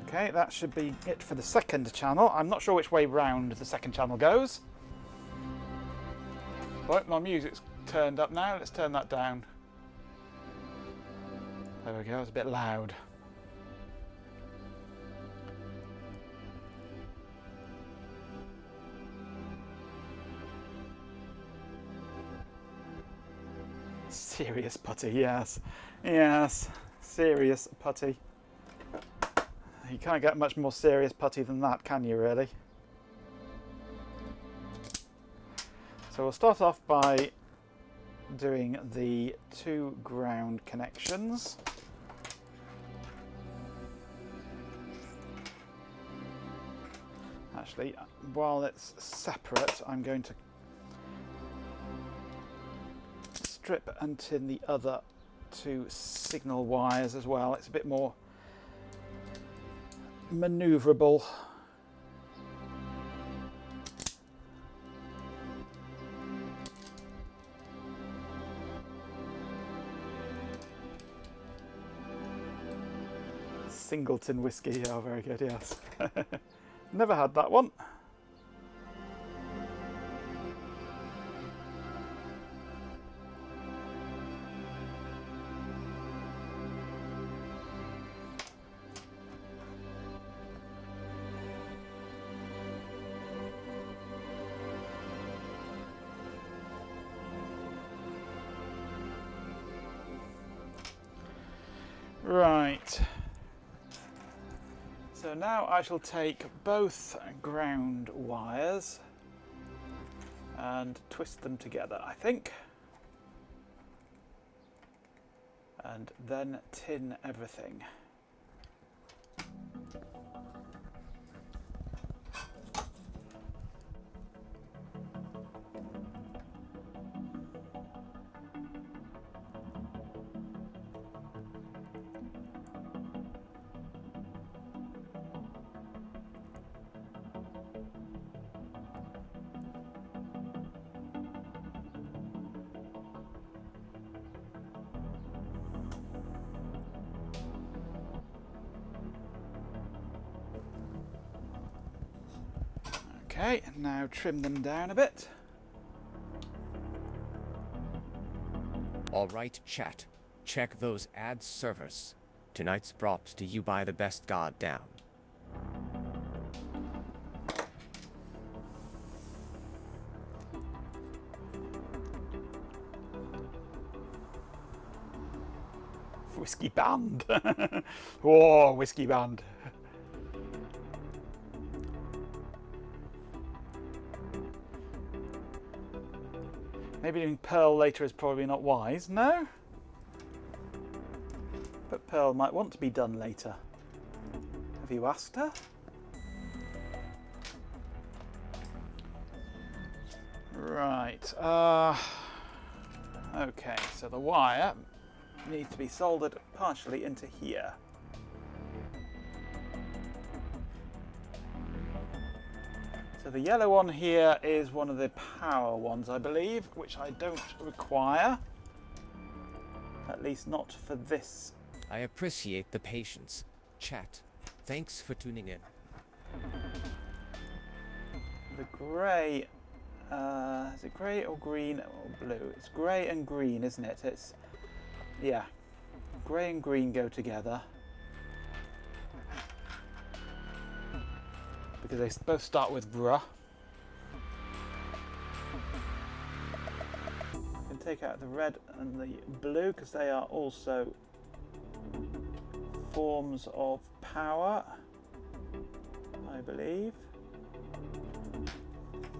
Okay, that should be it for the second channel. I'm not sure which way round the second channel goes. Right, my music's turned up now. Let's turn that down. There we go, it's a bit loud. Serious putty, yes. Yes, serious putty. You can't get much more serious putty than that, can you, really? So we'll start off by doing the 2 ground connections. Actually, while it's separate, I'm going to strip and tin the other to signal wires as well. It's a bit more manoeuvrable. Singleton whiskey, oh very good, yes. Never had that one. Right. So now I shall take both ground wires and twist them together, I think. And then tin everything. Okay, now trim them down a bit. Alright, chat. Check those ad servers. Tonight's brought to you by the best god down. Whiskey band. Oh, whiskey band. Maybe doing Pearl later is probably not wise, no? But Pearl might want to be done later. Have you asked her? Right. Okay, so the wire needs to be soldered partially into here. So the yellow one here is one of the power ones, I believe, which I don't require. At least not for this. I appreciate the patience. Chat, thanks for tuning in. The grey, is it grey or green or blue? It's grey and green, isn't it? It's, yeah, grey and green go together. Because they both start with bruh. You can take out the red and the blue because they are also forms of power, I believe.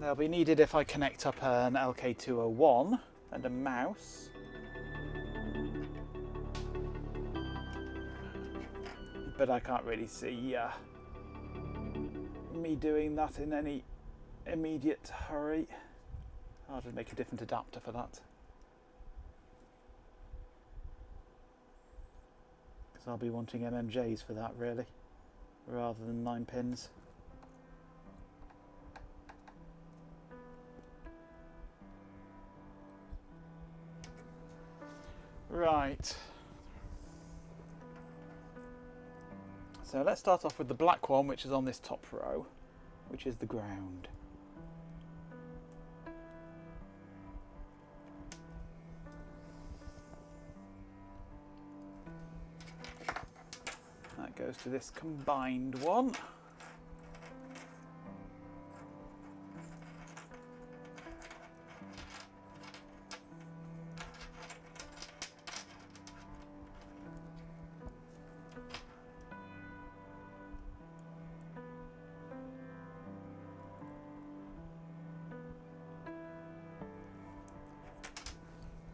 They'll be needed if I connect up an LK201 and a mouse. But I can't really see me doing that in any immediate hurry. I'll just make a different adapter for that. Because I'll be wanting MMJs for that really, rather than 9 pins. Right. So let's start off with the black one, which is on this top row, which is the ground. That goes to this combined one.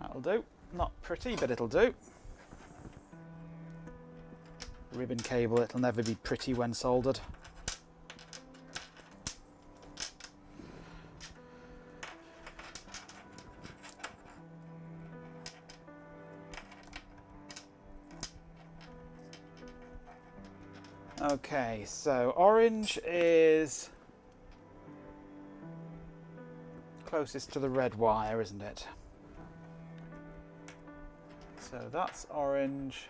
That'll do. Not pretty, but it'll do. Ribbon cable, it'll never be pretty when soldered. Okay, so orange is closest to the red wire, isn't it? So that's orange.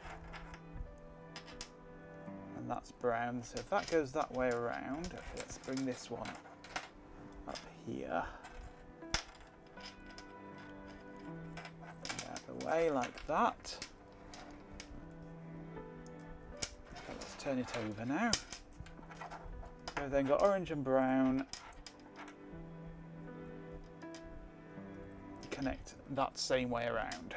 And that's brown. So if that goes that way around, okay, let's bring this one up here. Out of the way like that. Okay, let's turn it over now. So then got orange and brown. Connect that same way around.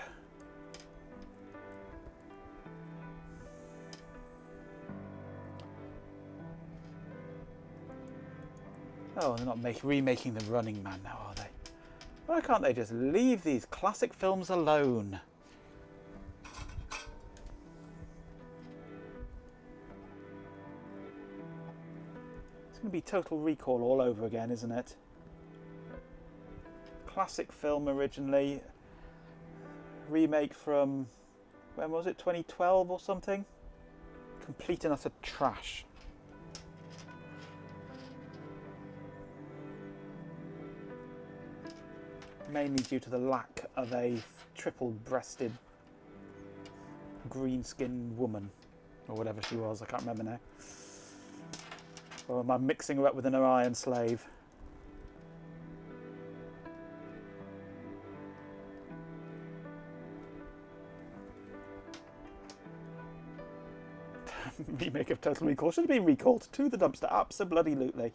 Oh, they're not remaking The Running Man now, are they? Why can't they just leave these classic films alone? It's going to be Total Recall all over again, isn't it? Classic film originally. Remake from, when was it, 2012 or something? Complete and utter trash. Mainly due to the lack of a triple-breasted green-skinned woman, or whatever she was, I can't remember now. Or am I mixing her up with an Orion slave? Remake of Total Recall should have been recalled to the dumpster, abso-bloody-lutely.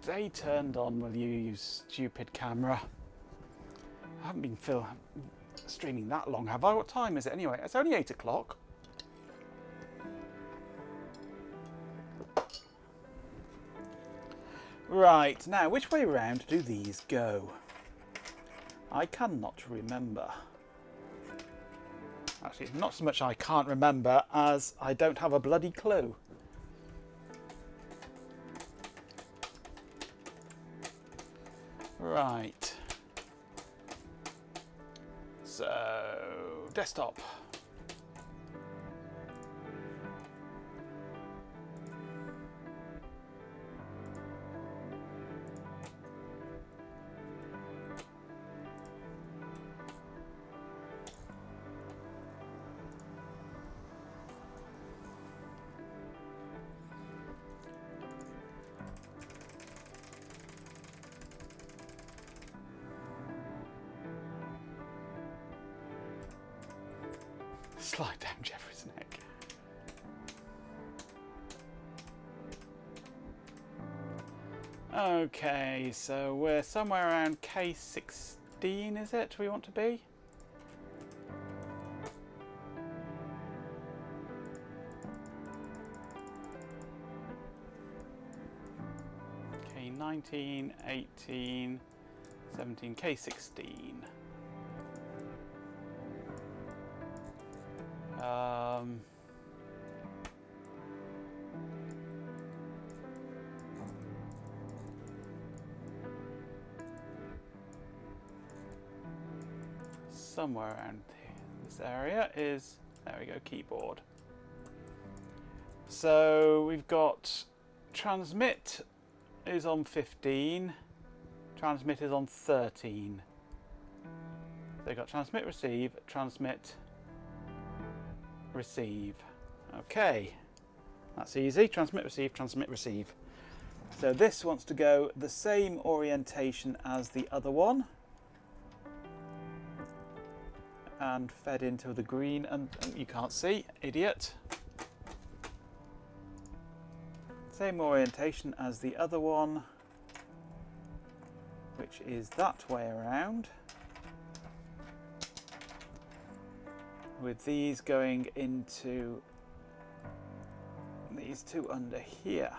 Stay turned on, will you, you stupid camera? I haven't been streaming that long, have I? What time is it anyway? It's only 8 o'clock. Right, now which way round do these go? I cannot remember. Actually, it's not so much I can't remember as I don't have a bloody clue. Right. So, desktop. Slide down Jeffrey's neck. Okay, so we're somewhere around K16, is it, we want to be? K19, 18, 17, K16. Somewhere around this area is, there we go, keyboard. So we've got transmit is on 15, transmit is on 13. So we've got transmit, receive, transmit, receive. Okay, that's easy. Transmit, receive, transmit, receive. So this wants to go the same orientation as the other one. And fed into the green, and you can't see, idiot. Same orientation as the other one, which is that way around. With these going into these two under here.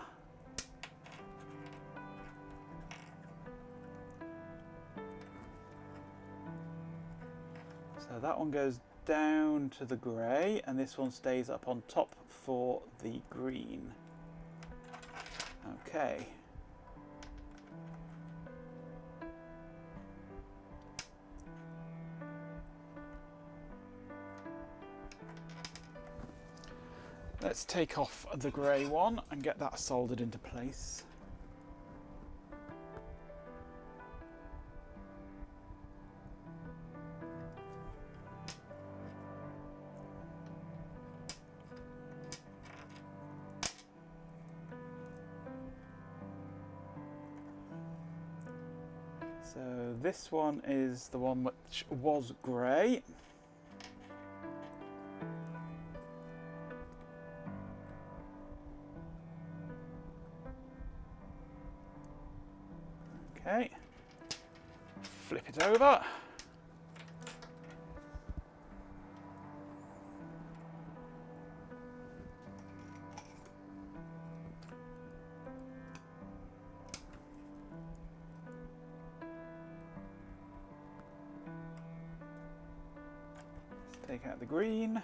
So that one goes down to the grey, and this one stays up on top for the green. Okay. Let's take off the grey one and get that soldered into place. So this one is the one which was grey. Okay, flip it over. Let's take out the green.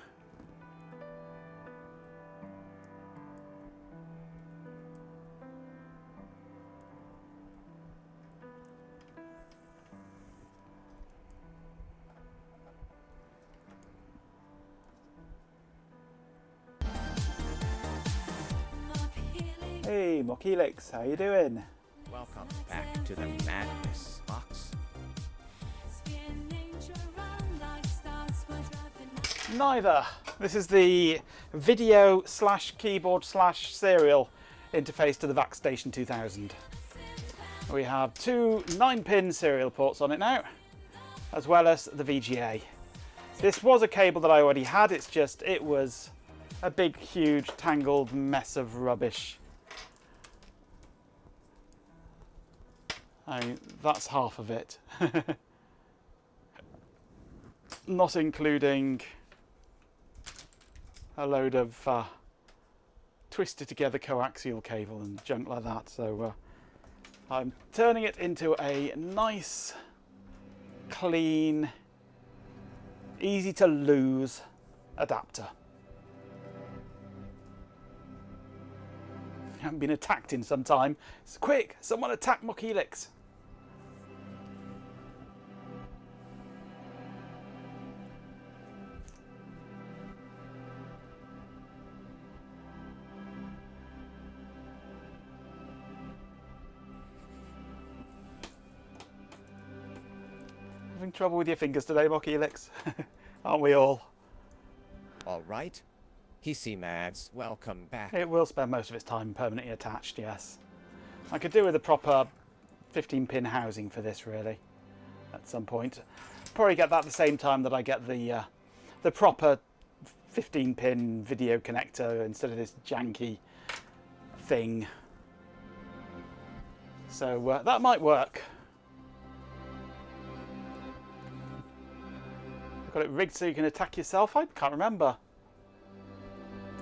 Hey, Mockhelix, how you doing? Welcome back to the madness, Fox. Neither. This is the video / keyboard / serial interface to the VaxStation 2000. We have two 9-pin serial ports on it now, as well as the VGA. This was a cable that I already had, it's just it was a big, huge, tangled mess of rubbish. That's half of it. Not including a load of twisted together coaxial cable and junk like that. So I'm turning it into a nice, clean, easy to lose adapter. I haven't been attacked in some time. So quick, someone attack Mockhelix. Having trouble with your fingers today, Mockhelix? Aren't we all? All right. PC-Mads, welcome back. It will spend most of its time permanently attached, yes. I could do with a proper 15-pin housing for this, really, at some point. Probably get that at the same time that I get the proper 15-pin video connector instead of this janky thing. So that might work. Got it rigged so you can attack yourself? I can't remember.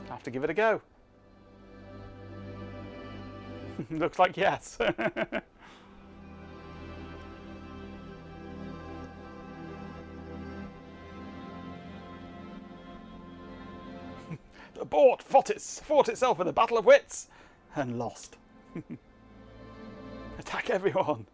Have to give it a go. Looks like yes. The board fought itself in the battle of wits and lost. Attack everyone.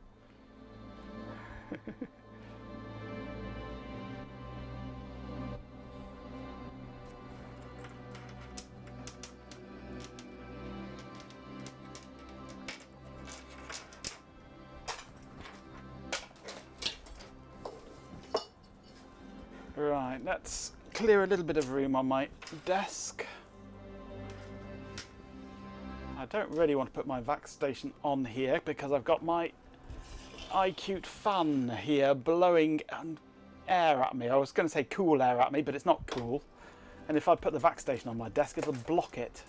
Right, let's clear a little bit of room on my desk. I don't really want to put my VaxStation on here because I've got my iCute fan here blowing air at me. I was going to say cool air at me, but it's not cool. And if I put the VaxStation on my desk, it'll block it.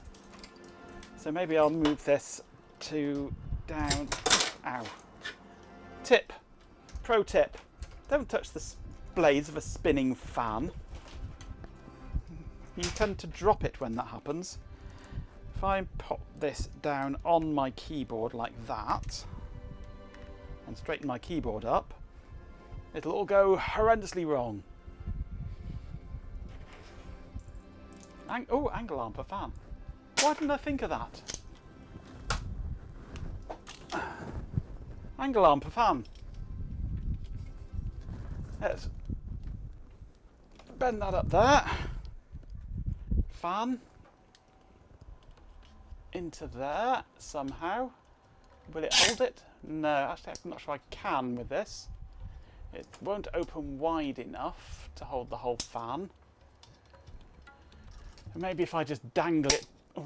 So maybe I'll move this to down. Ow. Tip. Pro tip. Don't touch the blades of a spinning fan. You tend to drop it when that happens. If I pop this down on my keyboard like that and straighten my keyboard up, it'll all go horrendously wrong. Angle arm per fan. Why didn't I think of that? Angle arm per fan. Let's bend that up there. Fan. Into there somehow. Will it hold it? No, actually I'm not sure I can with this. It won't open wide enough to hold the whole fan. Maybe if I just dangle it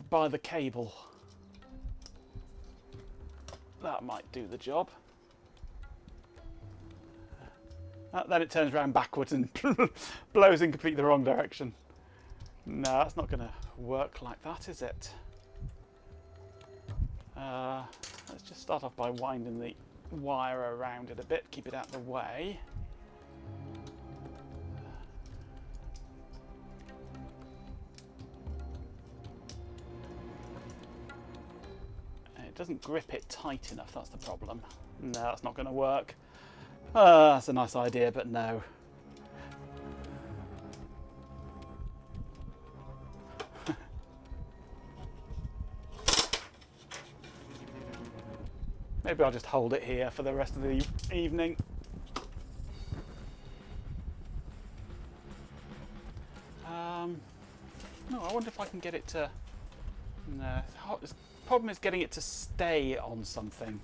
by the cable. That might do the job. Then it turns around backwards and blows in completely the wrong direction. No, that's not going to work like that, is it? Let's just start off by winding the wire around it a bit, keep it out of the way. It doesn't grip it tight enough, that's the problem. No, that's not going to work. That's a nice idea, but no. Maybe I'll just hold it here for the rest of the evening. No, I wonder if I can get it to... No, the problem is getting it to stay on something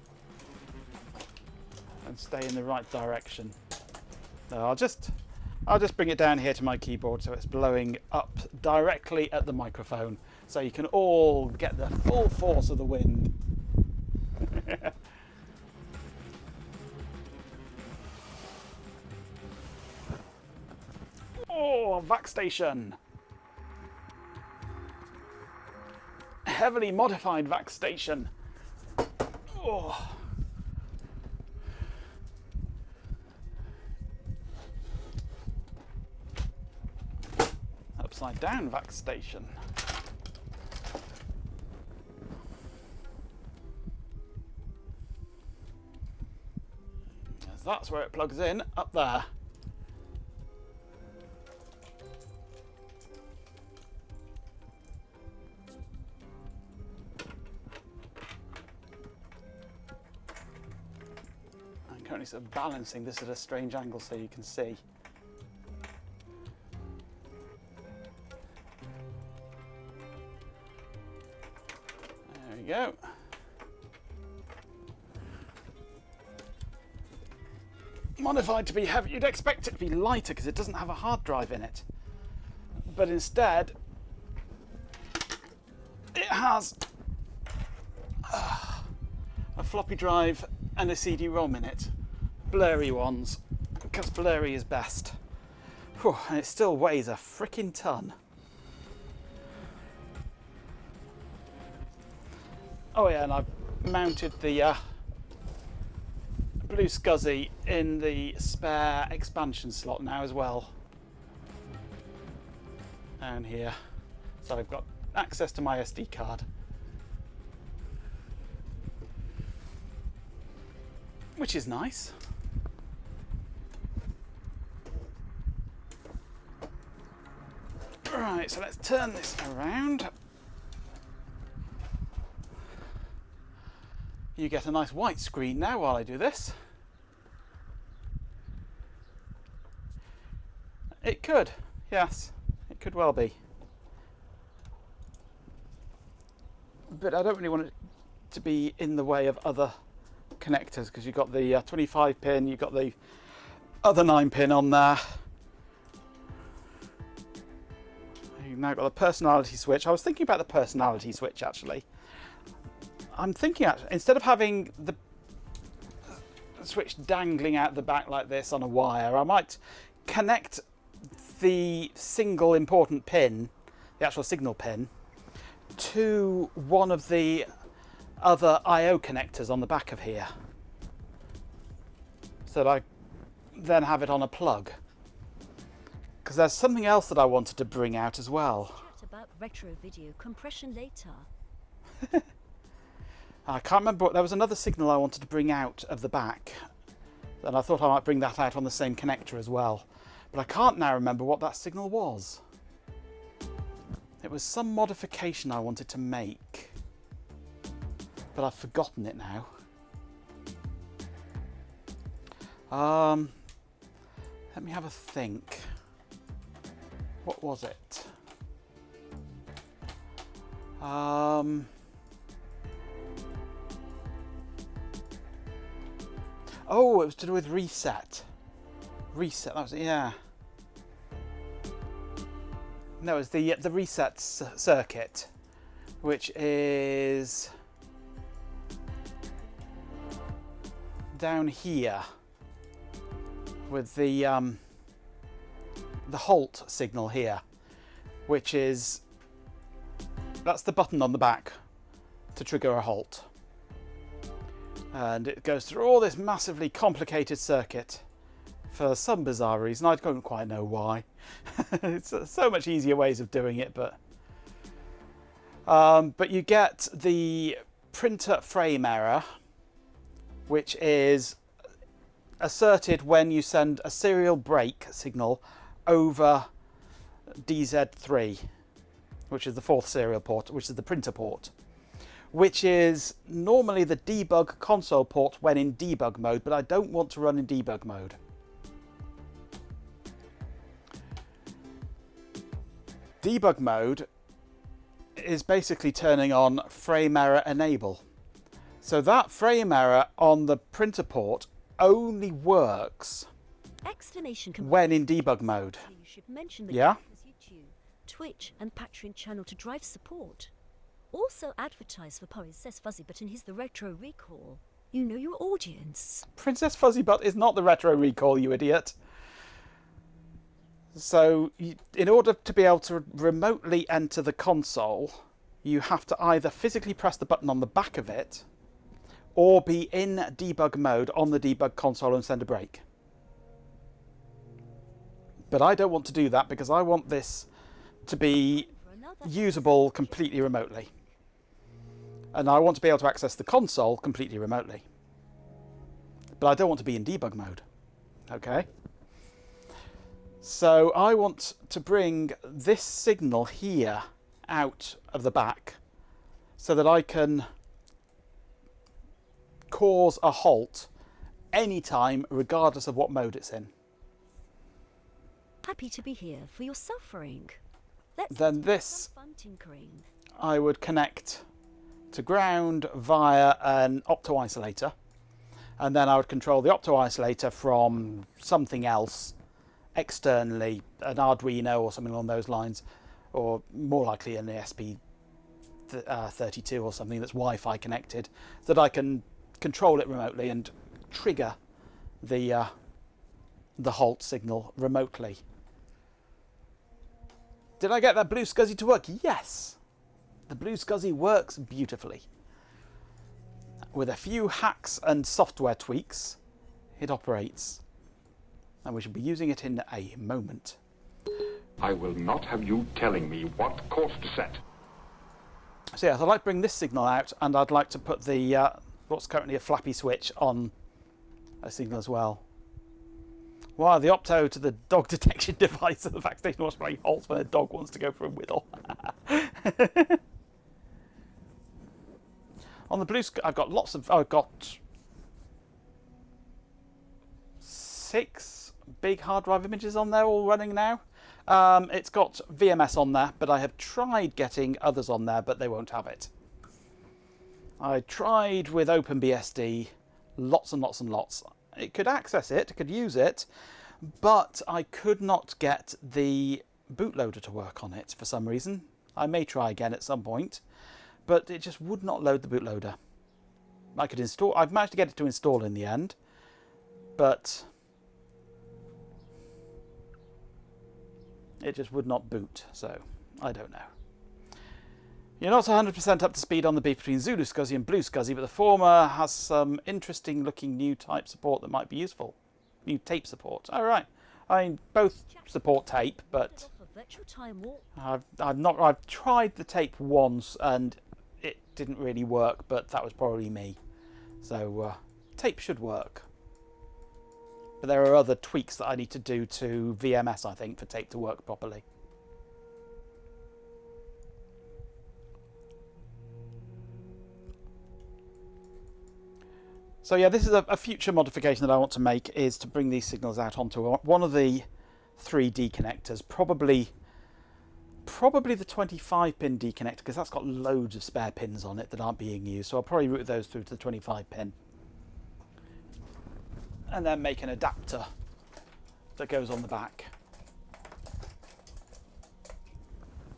and stay in the right direction. No, I'll just bring it down here to my keyboard so it's blowing up directly at the microphone, so you can all get the full force of the wind. Oh, a vac station. Heavily modified vac station. Oh. Upside down vac station. Yes, that's where it plugs in, up there. Currently sort of balancing this at a strange angle so you can see. There we go. Modified to be heavy. You'd expect it to be lighter because it doesn't have a hard drive in it. But instead, it has a floppy drive and a CD-ROM in it. Blurry ones, because blurry is best. Whew, and it still weighs a frickin' ton. Oh yeah, and I've mounted the Blue SCSI in the spare expansion slot now as well. Down here. So I've got access to my SD card. Which is nice. Right, so let's turn this around. You get a nice white screen now while I do this. It could, yes, it could well be. But I don't really want it to be in the way of other connectors, because you've got the 25 pin, you've got the other 9 pin on there. You've now got the personality switch. I was thinking about the personality switch actually. I'm thinking instead of having the switch dangling out the back like this on a wire, I might connect the single important pin, the actual signal pin, to one of the other I/O connectors on the back of here, so that I then have it on a plug. Because there's something else that I wanted to bring out as well. Chat about retro video compression later. I can't remember. There was another signal I wanted to bring out of the back, and I thought I might bring that out on the same connector as well. But I can't now remember what that signal was. It was some modification I wanted to make, but I've forgotten it now. Let me have a think. What was it? Oh, it was to do with reset. Reset, that was it, yeah. No, it's the reset circuit, which is down here with the halt signal here, which is, that's the button on the back to trigger a halt. And it goes through all this massively complicated circuit for some bizarre reason. I don't quite know why. It's so much easier ways of doing it, but you get the printer frame error, which is asserted when you send a serial break signal over DZ3, which is the 4th serial port, which is the printer port, which is normally the debug console port when in debug mode, but I don't want to run in debug mode. Debug mode is basically turning on frame error enable. So that frame error on the printer port only works when in debug mode. You should mention the Yeah? YouTube, Twitch and Patreon channel to drive support. Also advertise for Princess Fuzzybut and his The Retro Recall. You know your audience. Princess Fuzzybut is not the Retro Recall, you idiot. So, in order to be able to remotely enter the console, you have to either physically press the button on the back of it, or be in debug mode on the debug console and send a break. But I don't want to do that because I want this to be usable completely remotely. And I want to be able to access the console completely remotely. But I don't want to be in debug mode. Okay? So I want to bring this signal here out of the back so that I can cause a halt anytime, regardless of what mode it's in. Happy to be here for your suffering. Let's Then have this some fun tinkering. I would connect to ground via an opto-isolator, and then I would control the opto-isolator from something else externally, an Arduino or something along those lines, or more likely an ESP32 or something that's Wi-Fi connected, so that I can control it remotely and trigger the halt signal remotely. Did I get that Blue SCSI to work? Yes! The Blue SCSI works beautifully. With a few hacks and software tweaks, it operates. And we should be using it in a moment. I will not have you telling me what course to set. So yes, I'd like to bring this signal out, and I'd like to put the what's currently a flappy switch on a signal as well. Wow, the opto to the dog detection device at the backstation was playing halts when a dog wants to go for a whittle. On the blue, I've got lots of. I've got 6 big hard drive images on there, all running now. It's got VMS on there, but I have tried getting others on there, but they won't have it. I tried with OpenBSD, lots and lots and lots. It could access it, it could use it, but I could not get the bootloader to work on it for some reason. I may try again at some point, but it just would not load the bootloader. I could install. I've managed to get it to install in the end, but it just would not boot, so I don't know. You're not 100% up to speed on the beef between Zulu SCSI and Blue SCSI, but the former has some interesting looking new type support that might be useful. New tape support. Oh, right. I mean, both support tape, but I've tried the tape once and it didn't really work, but that was probably me. So tape should work. But there are other tweaks that I need to do to VMS, I think, for tape to work properly. So yeah, this is a future modification that I want to make, is to bring these signals out onto one of the 3D connectors, probably the 25-pin D connector, because that's got loads of spare pins on it that aren't being used. So I'll probably route those through to the 25-pin. And then make an adapter that goes on the back.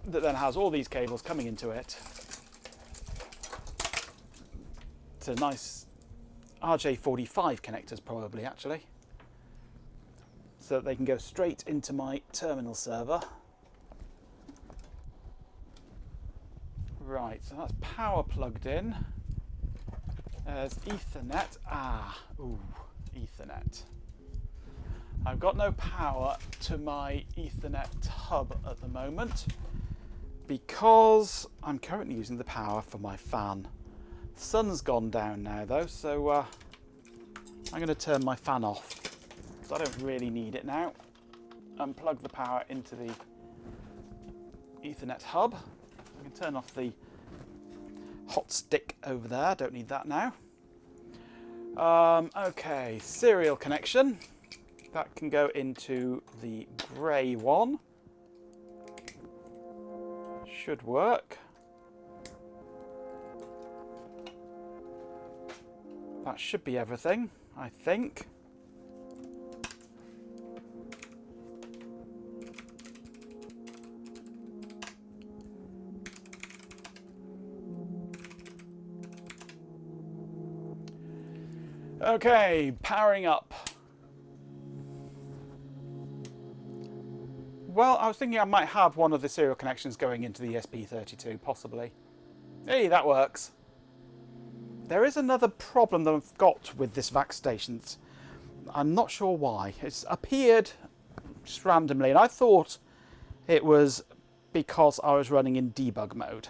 That then has all these cables coming into it. It's a nice RJ45 connectors probably, actually. So that they can go straight into my terminal server. Right, so that's power plugged in. There's Ethernet. Ethernet. I've got no power to my Ethernet hub at the moment because I'm currently using the power for my fan. The sun's gone down now though, so I'm going to turn my fan off because I don't really need it now. Unplug the power into the Ethernet hub. I can turn off the hot stick over there, don't need that now. Okay, serial connection. That can go into the grey one. Should work. That should be everything, I think. Okay, powering up. Well, I was thinking I might have one of the serial connections going into the ESP32, possibly. Hey, that works. There is another problem that I've got with this VAX station. I'm not sure why. It's appeared just randomly, and I thought it was because I was running in debug mode.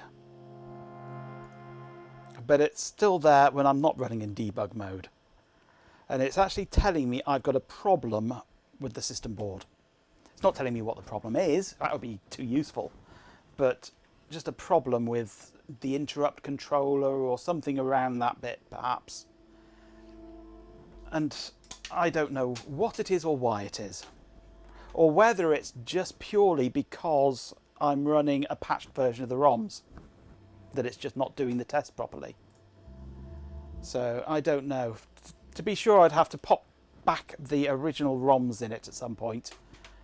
But it's still there when I'm not running in debug mode. And it's actually telling me I've got a problem with the system board. It's not telling me what the problem is, that would be too useful, but just a problem with the interrupt controller or something around that bit perhaps. And I don't know what it is or why it is, or whether it's just purely because I'm running a patched version of the ROMs that it's just not doing the test properly. So I don't know. To be sure, I'd have to pop back the original ROMs in it at some point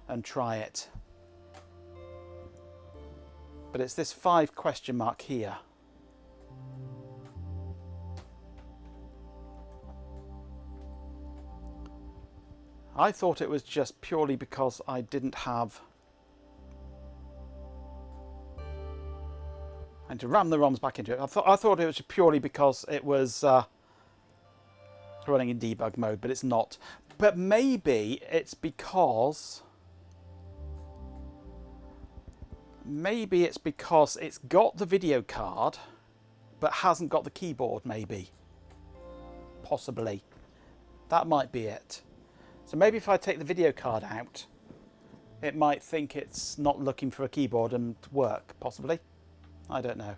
and try it. But it's this 5 question mark here. I thought it was just purely because I didn't have... And to ram the ROMs back into it. I thought it was purely because it was running in debug mode, but it's not. But maybe it's because... Maybe it's because it's got the video card, but hasn't got the keyboard, maybe. Possibly. That might be it. So maybe if I take the video card out, it might think it's not looking for a keyboard and work, possibly. I don't know.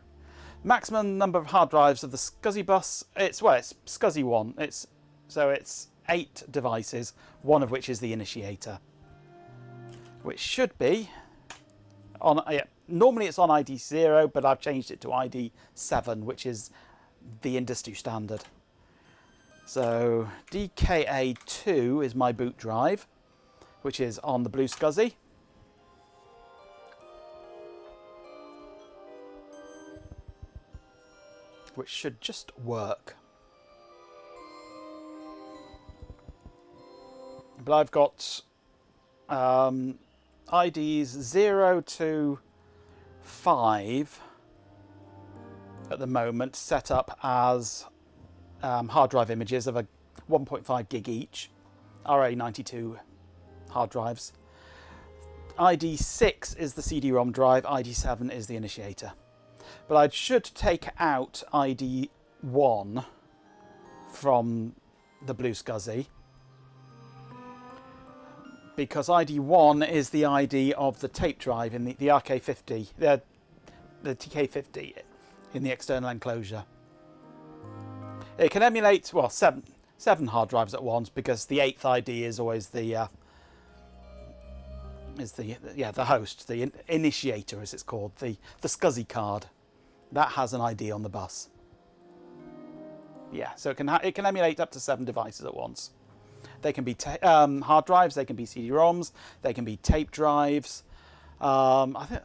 Maximum number of hard drives of the SCSI bus, it's SCSI 1. So it's 8 devices, one of which is the initiator. Which should be... normally it's on ID 0, but I've changed it to ID 7, which is the industry standard. So DKA2 is my boot drive, which is on the blue SCSI. Which should just work. But I've got IDs 0 to 5 at the moment set up as hard drive images of a 1.5 gig each, RA92 hard drives. ID 6 is the CD-ROM drive, ID 7 is the initiator. But I should take out ID 1 from the blue SCSI, because ID 1 is the ID of the tape drive in the RK50, the TK50 in the external enclosure. It can emulate, well, 7 7 hard drives at once, because the 8th ID is always the host, the initiator as it's called, the SCSI card. That has an ID on the bus. Yeah, so it can emulate up to 7 devices at once. They can be hard drives, they can be CD-ROMs, they can be tape drives. I think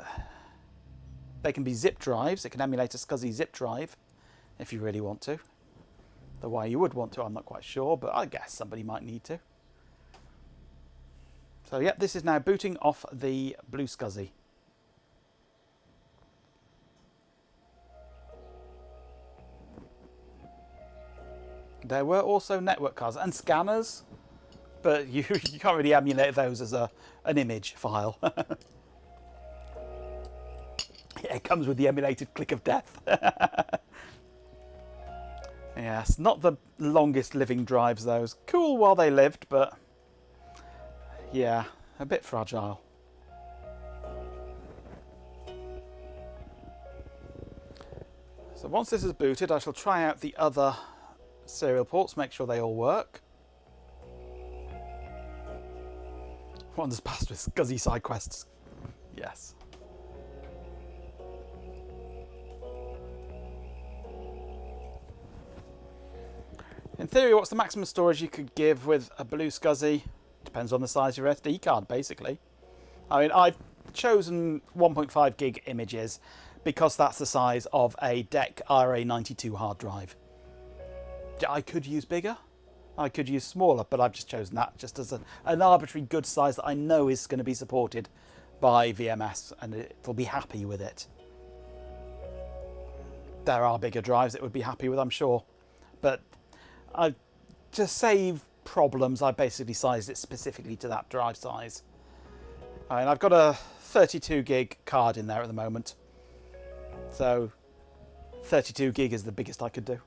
they can be zip drives. It can emulate a SCSI zip drive if you really want to. The way you would want to, I'm not quite sure, but I guess somebody might need to. So yeah, this is now booting off the Blue SCSI. There were also network cards and scanners, but you can't really emulate those as an image file. Yeah, it comes with the emulated click of death. Yes, not the longest living drives, those. Cool while they lived, but yeah, a bit fragile. So once this is booted, I shall try out the other serial ports, make sure they all work. Wanders past with SCSI side quests. Yes. In theory, what's the maximum storage you could give with a Blue SCSI? Depends on the size of your SD card, basically. I mean, I've chosen 1.5 gig images because that's the size of a DEC RA92 hard drive. I could use bigger, I could use smaller, but I've just chosen that just as an arbitrary good size that I know is going to be supported by VMS and it'll be happy with it. There are bigger drives it would be happy with, I'm sure, but to save problems, I basically sized it specifically to that drive size. And I've got a 32 gig card in there at the moment, so 32 gig is the biggest I could do.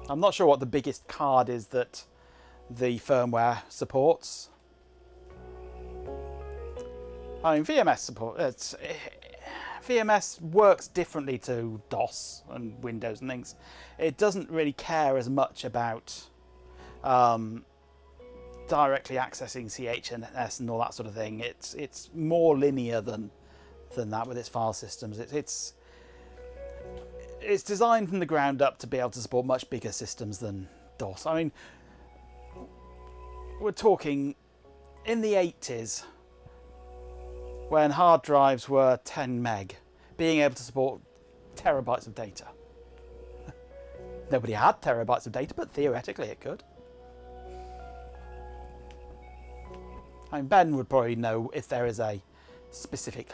I'm not sure what the biggest card is that the firmware supports. I mean, VMS works differently to DOS and Windows and things. It doesn't really care as much about directly accessing CHNS and all that sort of thing. It's more linear than that with its file systems. It's designed from the ground up to be able to support much bigger systems than DOS. I mean, we're talking in the 80s, when hard drives were 10 meg, being able to support terabytes of data. Nobody had terabytes of data, but theoretically it could. I mean, Ben would probably know if there is a specific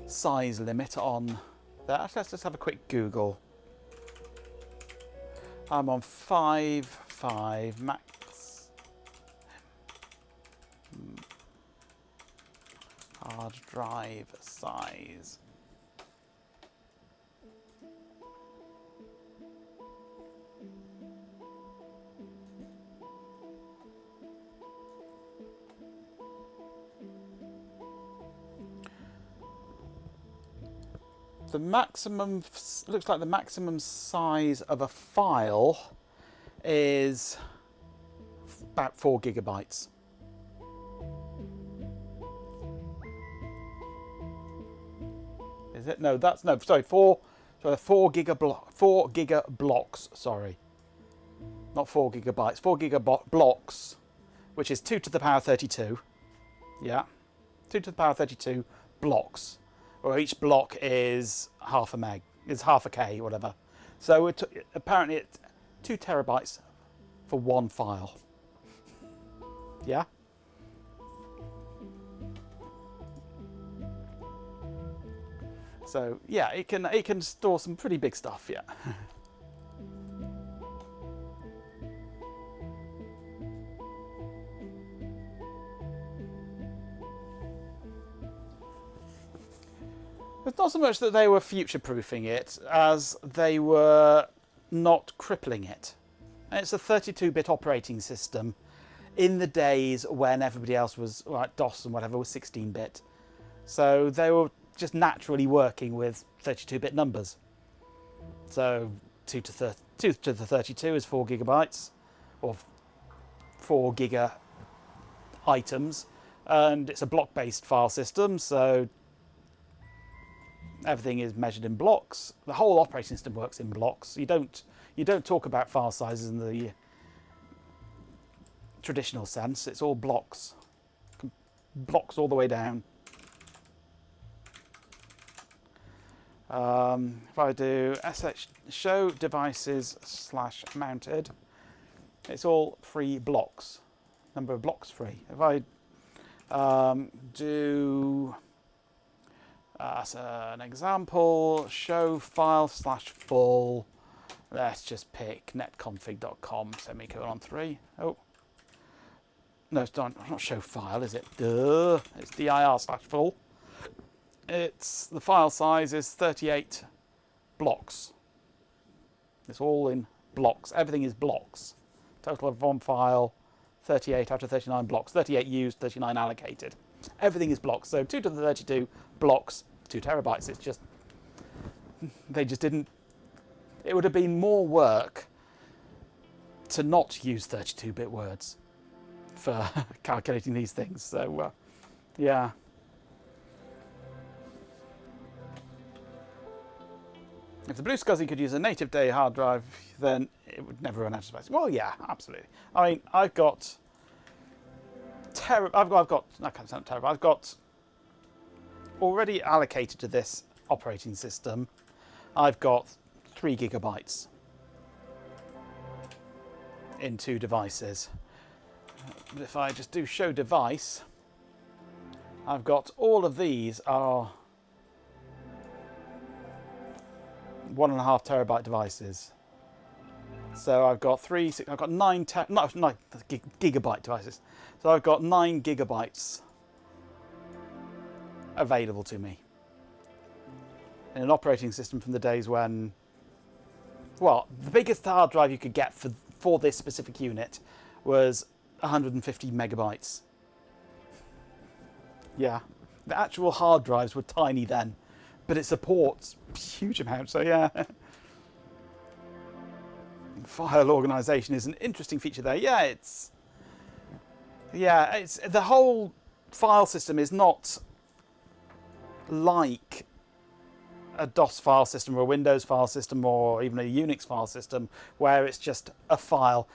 size limit on that. Let's just have a quick Google. I'm on 5.5 max. Hard drive size. The maximum, looks like the maximum size of a file is about 4 gigabytes. Is it? No, that's no. Sorry, 4 giga blocks. Sorry, not 4 gigabytes. 4 giga blocks, which is 2 to the power 32. Yeah, 2 to the power 32 blocks. Or each block is half a meg, is half a K, whatever. So apparently it's 2 terabytes for one file. Yeah. So yeah, it can store some pretty big stuff. Yeah. It's not so much that they were future-proofing it as they were not crippling it. And it's a 32-bit operating system in the days when everybody else was, like DOS and whatever, was 16-bit. So they were just naturally working with 32-bit numbers. So 2 to the 32 is 4 gigabytes, or 4 giga items, and it's a block-based file system, so everything is measured in blocks. The whole operating system works in blocks. You don't talk about file sizes in the traditional sense. It's all blocks. Blocks all the way down. If I do sh show devices / mounted, it's all free blocks. Number of blocks free. If I do as an example, show file / full, let's just pick netconfig.com semicolon 3. Oh, no, it's not show file, is it? Duh, it's dir / full. It's the file size is 38 blocks. It's all in blocks. Everything is blocks. Total of one file, 38 out of 39 blocks. 38 used, 39 allocated. Everything is blocks. So 2 to the 32 blocks, 2 terabytes. It's just, they just didn't, it would have been more work to not use 32-bit words for calculating these things. So, yeah. If the Blue SCSI could use a native day hard drive, then it would never run out of space. Well, yeah, absolutely. I mean, I've got already allocated to this operating system, I've got 3 gigabytes in 2 devices. But if I just do show device, I've got all of these are 1.5 terabyte devices. So I've got gigabyte devices. So I've got 9 gigabytes available to me in an operating system from the days when, well, the biggest hard drive you could get for this specific unit was 150 megabytes. Yeah, the actual hard drives were tiny then, but it supports huge amounts, so yeah. File organization is an interesting feature there. Yeah, it's the whole file system is not like a DOS file system or a Windows file system or even a Unix file system where it's just a file.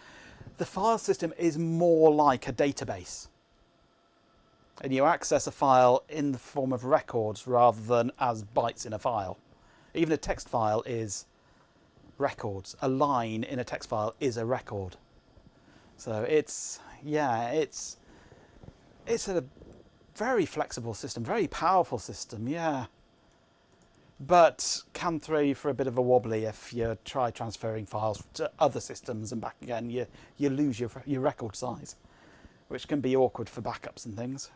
The file system is more like a database. And you access a file in the form of records rather than as bytes in a file. Even a text file is records. A line in a text file is a record. So it's a very flexible system, very powerful system, yeah. But can throw you for a bit of a wobbly if you try transferring files to other systems and back again. You lose your record size, which can be awkward for backups and things.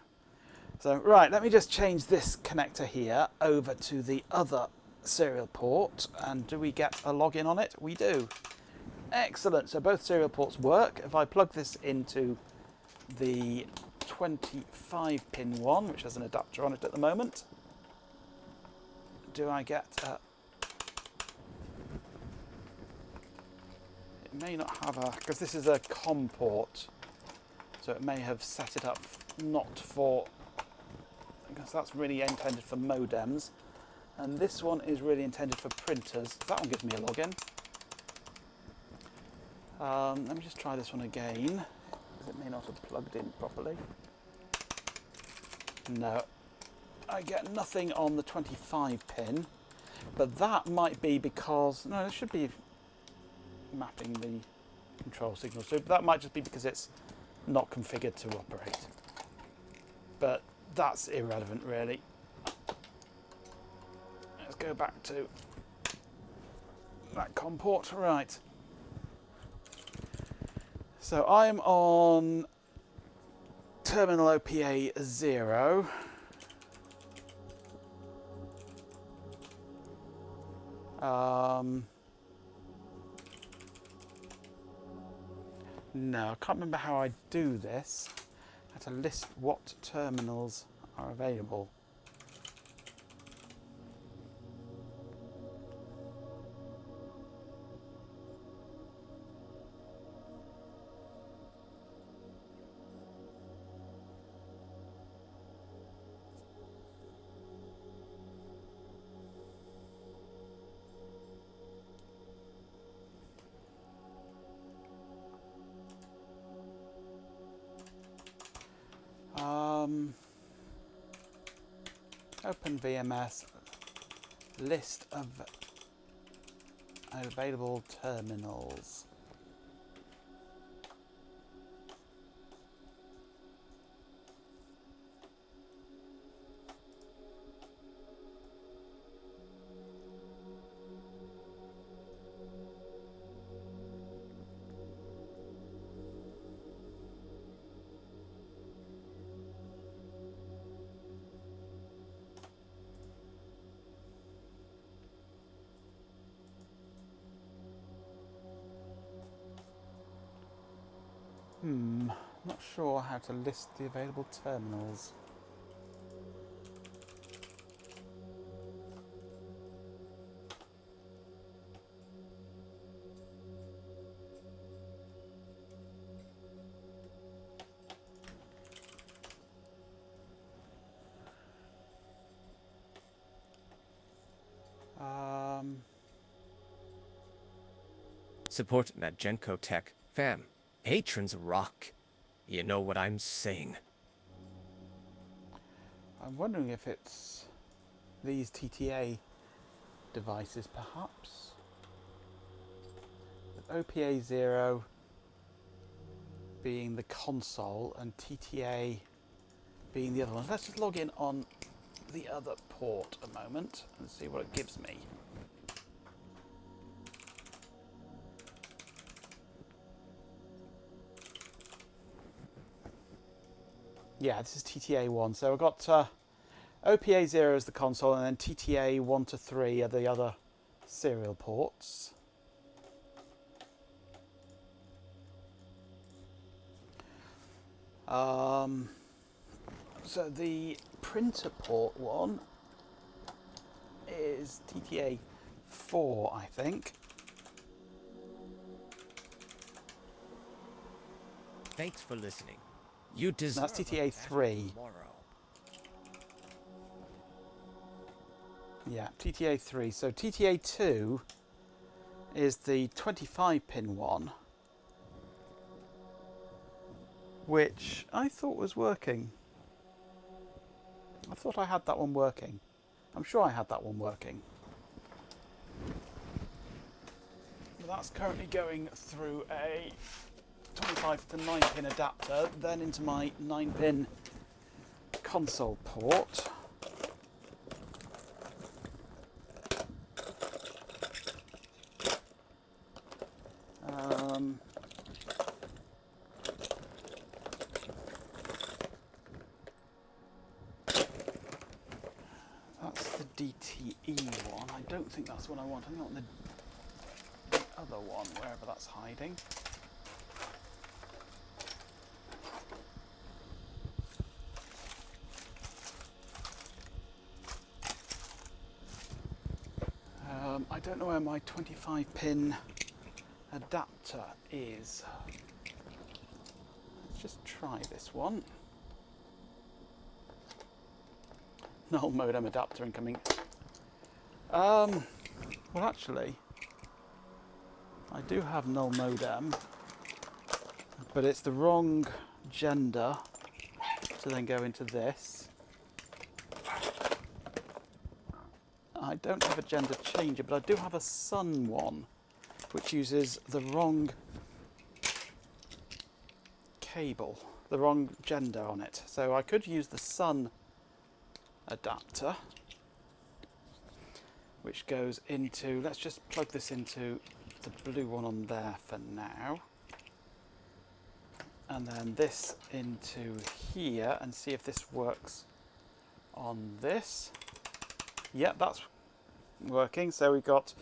So, right, let me just change this connector here over to the other serial port. And do we get a login on it? We do. Excellent. So both serial ports work. If I plug this into the 25-pin one, which has an adapter on it at the moment, do I get it may not have a, because this is a COM port, so it may have set it up not for, because that's really intended for modems, and this one is really intended for printers. That one gives me a login. Let me just try this one again, because it may not have plugged in properly. No, I get nothing on the 25 pin, but that might be because, no, it should be mapping the control signals to, that might just be because it's not configured to operate. But that's irrelevant, really. Let's go back to that COM port. Right. So I'm on terminal OPA 0. No, I can't remember how I do this. I have to list what terminals are available. Open VMS, list of available terminals. Not sure how to list the available terminals. Support that Genco Tech. Fam, patrons rock. You know what I'm saying. I'm wondering if it's these TTA devices, perhaps. With OPA 0 being the console and TTA being the other one. Let's just log in on the other port a moment and see what it gives me. Yeah, this is TTA 1. So I've got OPA 0 as the console, and then TTA 1 to 3 are the other serial ports. So the printer port one is TTA 4, I think. Thanks for listening. You deserve. That's TTA 3. Tomorrow. Yeah, TTA 3. So TTA 2 is the 25-pin one, which I thought was working. I thought I had that one working. I'm sure I had that one working. But that's currently going through a 25 to 9-pin adapter, then into my 9-pin console port. That's the DTE one. I don't think that's the one I want. I want the other one, wherever that's hiding. I don't know where my 25-pin adapter is. Let's just try this one. Null modem adapter incoming. Well, actually, I do have null modem, but it's the wrong gender to then go into this. I don't have a gender changer, but I do have a Sun one, which uses the wrong cable, the wrong gender on it. So I could use the Sun adapter, which goes into, let's just plug this into the blue one on there for now. And then this into here and see if this works on this. Yep, that's working. So we've got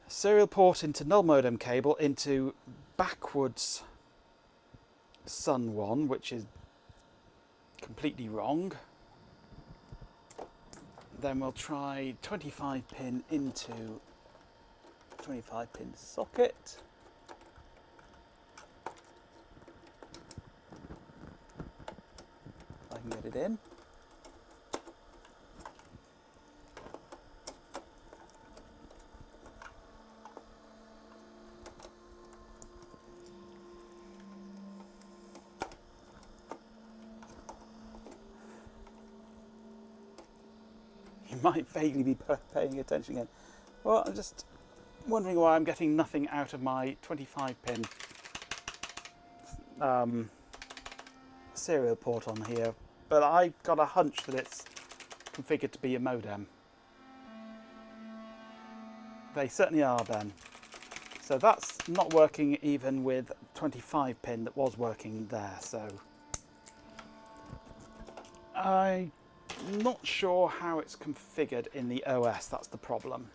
a serial port into null modem cable into backwards Sun one, which is completely wrong. Then we'll try 25-pin into 25-pin socket. I can get it in. might vaguely be paying attention again. Well, I'm just wondering why I'm getting nothing out of my 25-pin serial port on here, but I've got a hunch that it's configured to be a modem. They certainly are then. So that's not working even with 25-pin that was working there, so I'm not sure how it's configured in the OS, that's the problem.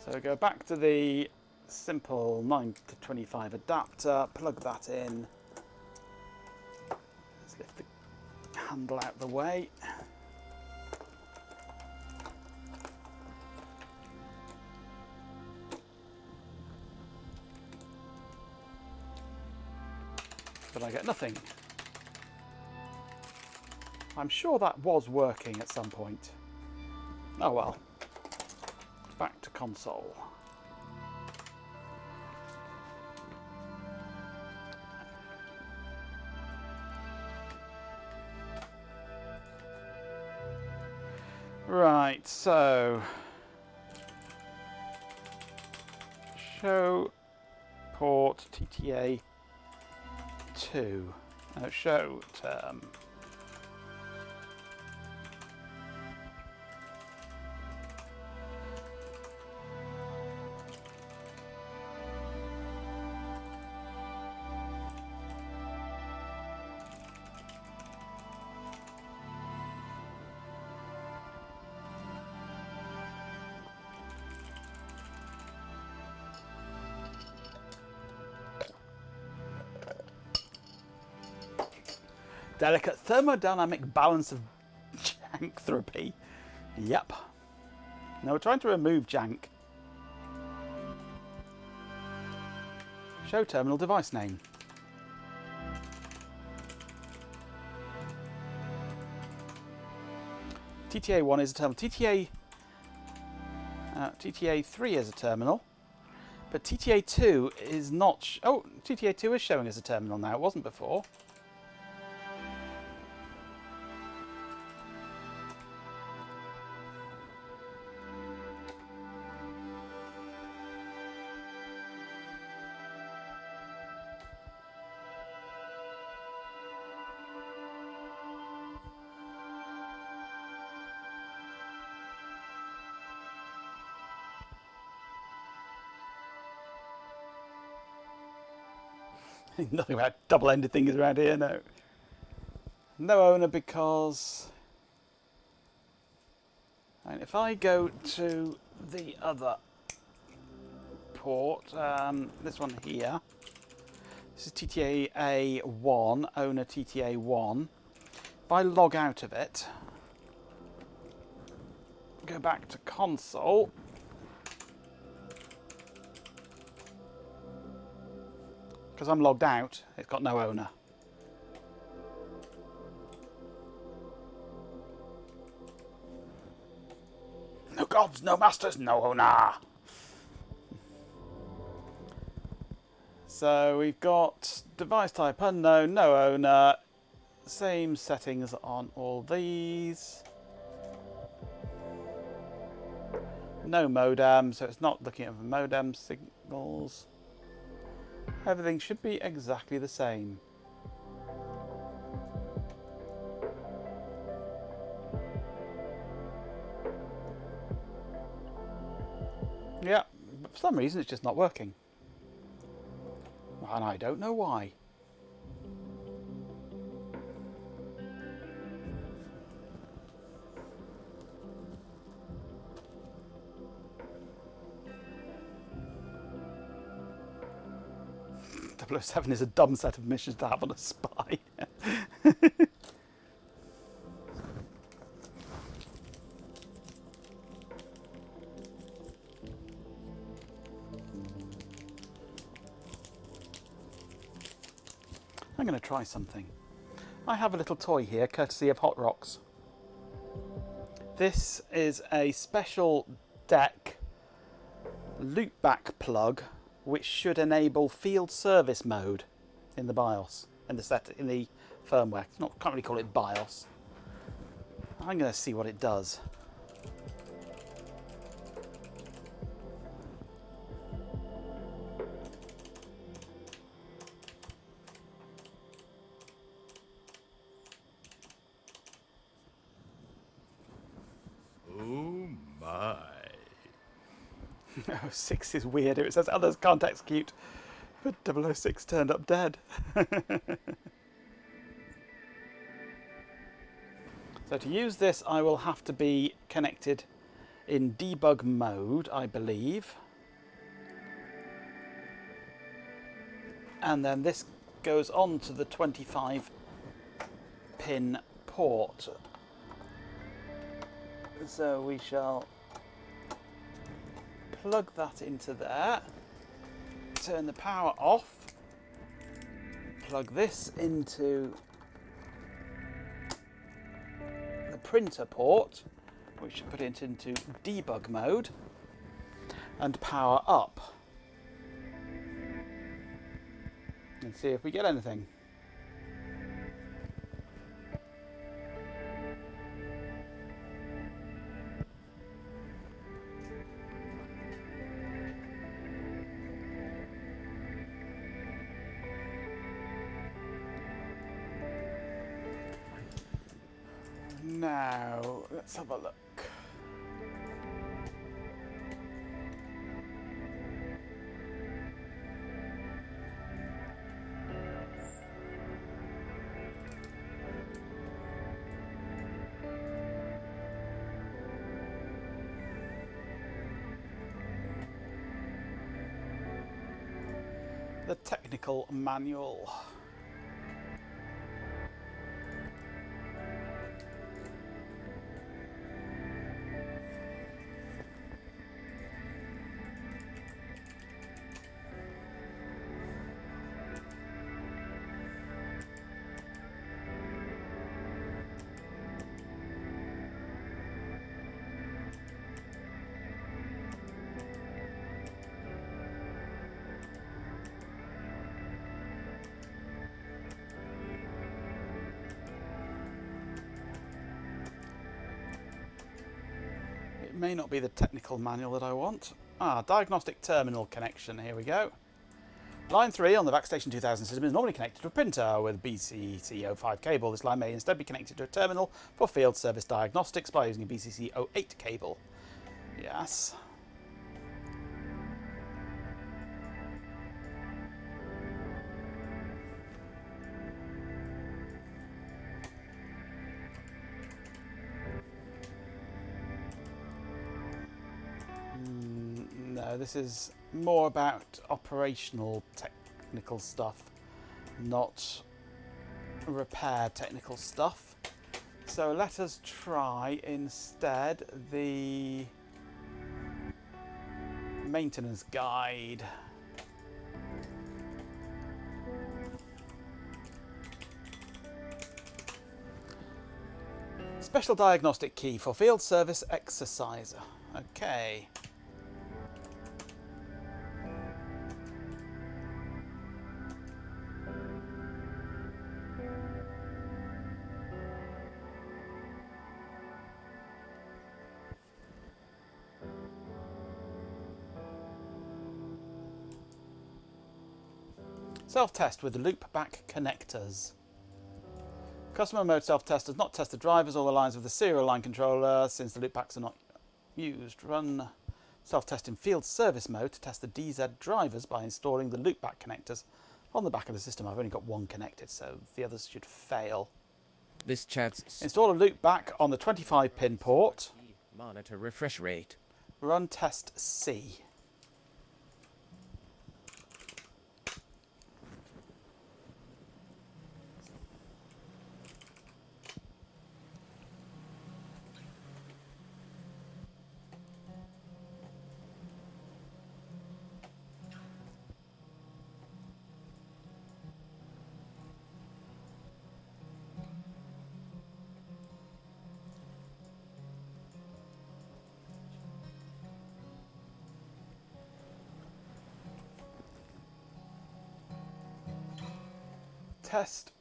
So go back to the simple 9 to 25 adapter, plug that in. Let's lift the handle out of the way. But I get nothing. I'm sure that was working at some point. Oh well. Back to console. Right, so show port TTA 2. Show term. Delicate thermodynamic balance of jank therapy. Yep. Now we're trying to remove jank. Show terminal device name. TTA1 is a terminal. TTA3 is a terminal. But TTA2 is not... oh, TTA2 is showing as a terminal now. It wasn't before. Nothing about double-ended things around here, no. No owner because... and if I go to the other port, this one here, this is TTA1, owner TTA1. If I log out of it, go back to console, because I'm logged out, it's got no owner. No gods, no masters, no owner. So we've got device type unknown, no owner, same settings on all these. No modem, so it's not looking at the modem signals. Everything should be exactly the same. Yeah, but for some reason it's just not working. And I don't know why. .007 is a dumb set of missions to have on a spy. I'm going to try something. I have a little toy here, courtesy of Hot Rocks. This is a special deck loopback plug which should enable field service mode in the BIOS, in the firmware. Can't really call it BIOS. I'm going to see what it does. Oh my. Oh, 6 is weirder. It says others can't execute, but 006 turned up dead. So to use this, I will have to be connected in debug mode, I believe. And then this goes on to the 25-pin port. So we shall plug that into there, turn the power off, plug this into the printer port, which should put it into debug mode, and power up. And see if we get anything. Now, let's have a look. The technical manual. It may not be the technical manual that I want. Diagnostic terminal connection, here we go. Line 3 on the Backstation 2000 system is normally connected to a printer with BCC05 cable. This line may instead be connected to a terminal for field service diagnostics by using a BCC08 cable. Yes. No, this is more about operational technical stuff, not repair technical stuff. So let us try instead the maintenance guide. Special diagnostic key for field service exerciser. Okay. Self-test with the loop-back connectors. Customer mode self-test does not test the drivers or the lines of the serial line controller since the loopbacks are not used. Run self-test in field service mode to test the DZ drivers by installing the loopback connectors on the back of the system. I've only got one connected, so the others should fail. This chat's Install a loopback on the 25-pin port. monitor refresh rate. Run test C. Test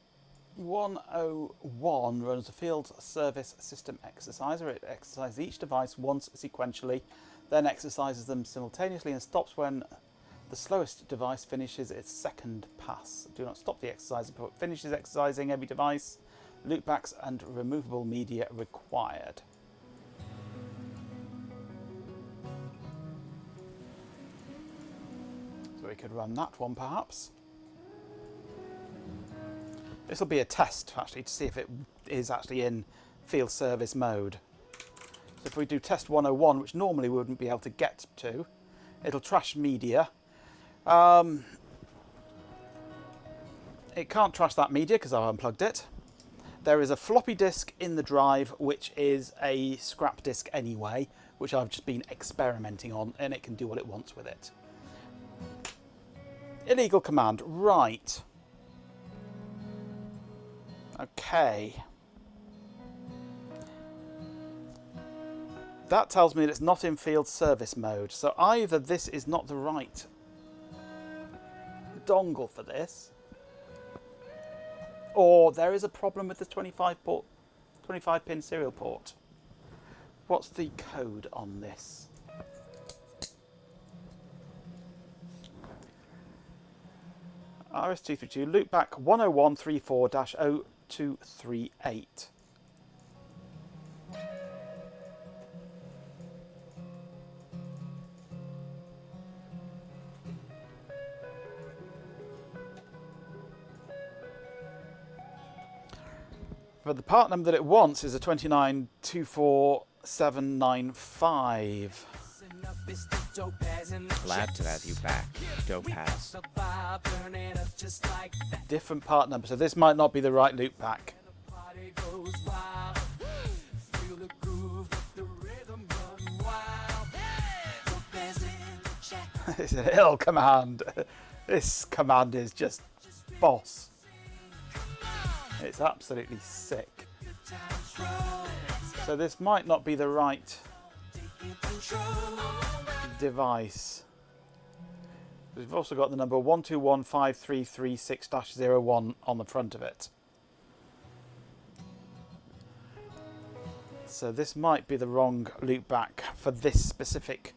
101 runs a field service system exerciser. It exercises each device once sequentially, then exercises them simultaneously and stops when the slowest device finishes its second pass. Do not stop the exercise before it finishes exercising every device. Loopbacks and removable media required. So we could run that one perhaps. This will be a test actually to see if it is actually in field service mode. So if we do test 101, which normally we wouldn't be able to get to, it'll trash media. It can't trash that media because I've unplugged it. There is a floppy disk in the drive which is a scrap disk anyway, which I've just been experimenting on, and it can do what it wants with it. Illegal command, right. Okay. That tells me that it's not in field service mode, so either this is not the right dongle for this, or there is a problem with the 25 pin serial port. What's the code on this? RS232 loopback 10134-0238. But the part number that it wants is a 2924795. Glad to have you back, Dopaz. Different part number, so this might not be the right loop back. It's an ill command. This command is just boss. It's absolutely sick. So this might not be the right device. We've also got the number 1215336-01 on the front of it. So this might be the wrong loopback for this specific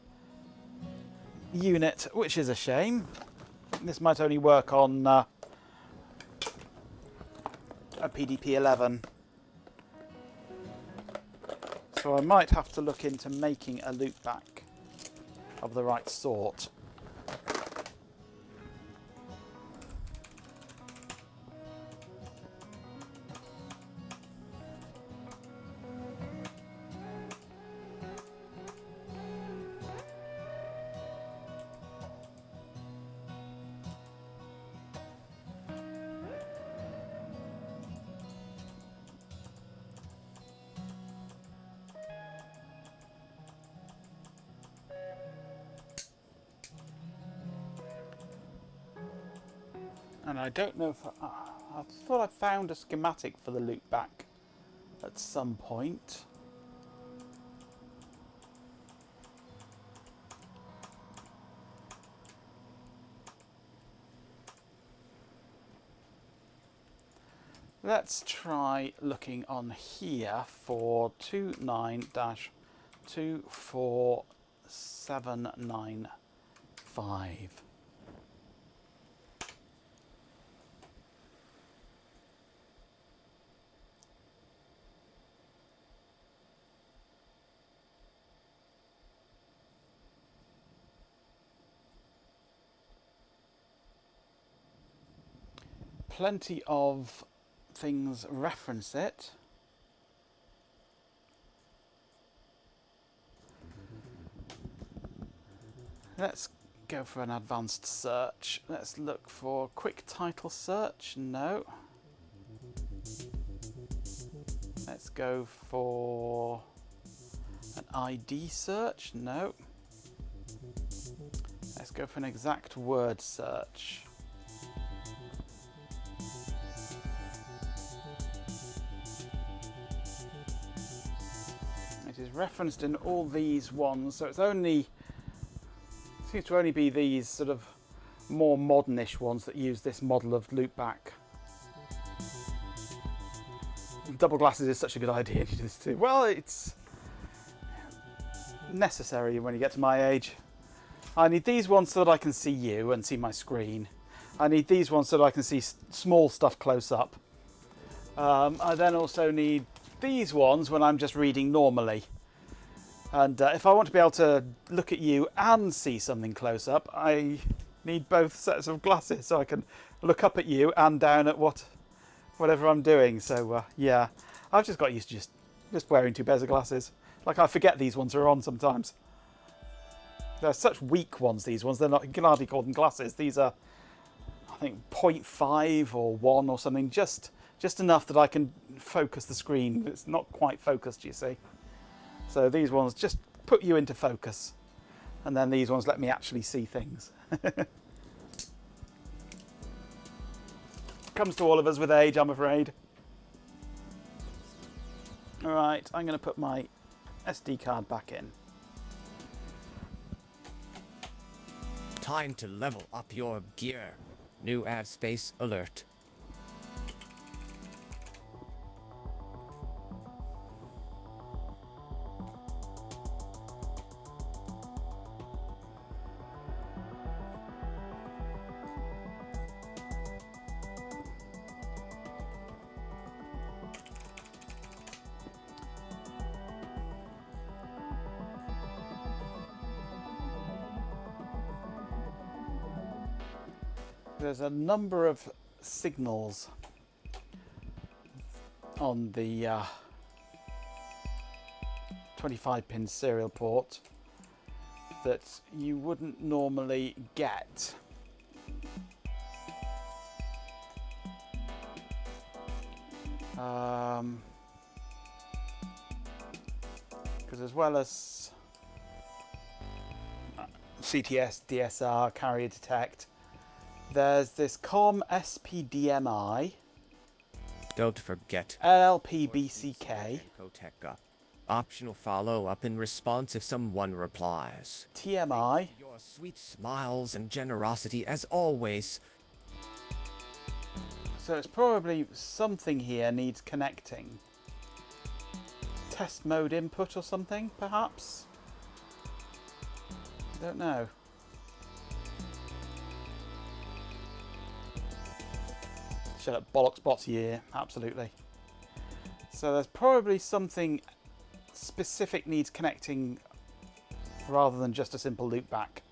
unit, which is a shame. This might only work on a PDP-11. So I might have to look into making a loopback of the right sort. And I don't know if I thought I found a schematic for the loopback at some point. Let's try looking on here for 29-24795. Plenty of things reference it. Let's go for an advanced search. Let's look for quick title search. No. Let's go for an ID search. No. Let's go for an exact word search. It is referenced in all these ones, so it's only seems to only be these sort of more modernish ones that use this model of loopback. double glasses is such a good idea. You do this too. Well, it's necessary when you get to my age. I need these ones so that I can see you and see my screen. I need these ones so that I can see small stuff close up. I then also need these ones when I'm just reading normally. And if I want to be able to look at you and see something close up, I need both sets of glasses so I can look up at you and down at whatever I'm doing. So yeah, I've just got used to just wearing 2 pairs of glasses. Like, I forget these ones are on sometimes. They're such weak ones, these ones. They're not, you can hardly call them glasses. These are, I think, 0.5 or 1 or something. Just enough that I can focus the screen. It's not quite focused, you see. So these ones just put you into focus. And then these ones let me actually see things. Comes to all of us with age, I'm afraid. Alright, I'm going to put my SD card back in. Time to level up your gear. New ad space alert. There's a number of signals on the 25-pin serial port that you wouldn't normally get. Because as well as CTS, DSR, carrier detect, there's this COM SPDMI. Don't forget LLP-BCK. Coteka. Optional follow-up in response if someone replies. TMI. Your sweet smiles and generosity as always. So it's probably something here needs connecting. Test mode input or something, perhaps? I don't know. Shut up, bollocks bots, yeah, absolutely. So there's probably something specific needs connecting rather than just a simple loop back.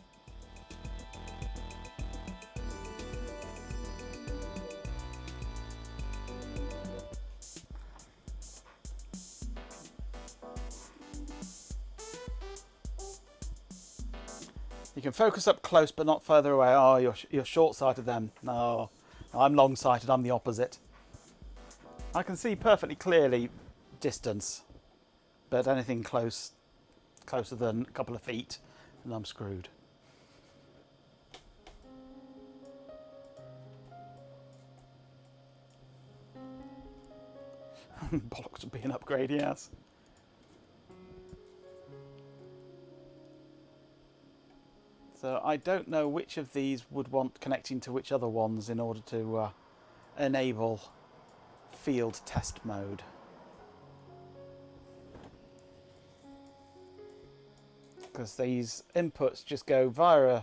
You can focus up close but not further away. Oh, you're short-sighted then. No. I'm long-sighted, I'm the opposite. I can see perfectly clearly distance, but anything closer than a couple of feet, and I'm screwed. Bollocks would be an upgrade, yes. So I don't know which of these would want connecting to which other ones in order to enable field test mode. Because these inputs just go via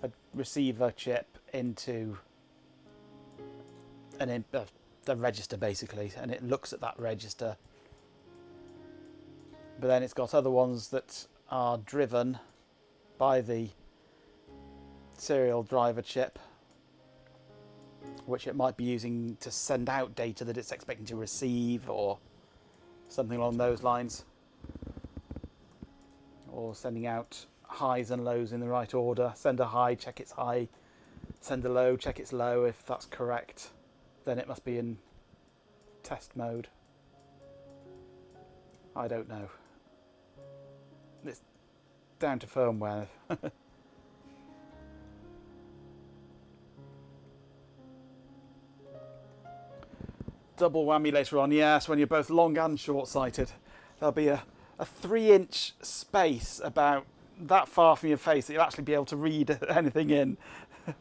a receiver chip into the register basically, and it looks at that register. But then it's got other ones that are driven by the serial driver chip, which it might be using to send out data that it's expecting to receive or something along those lines, or sending out highs and lows in the right order. Send a high, check it's high, send a low, check it's low. If that's correct, then it must be in test mode. I don't know. It's down to firmware. Double whammy later on, yes, when you're both long and short-sighted. There'll be a 3-inch space about that far from your face that you'll actually be able to read anything in.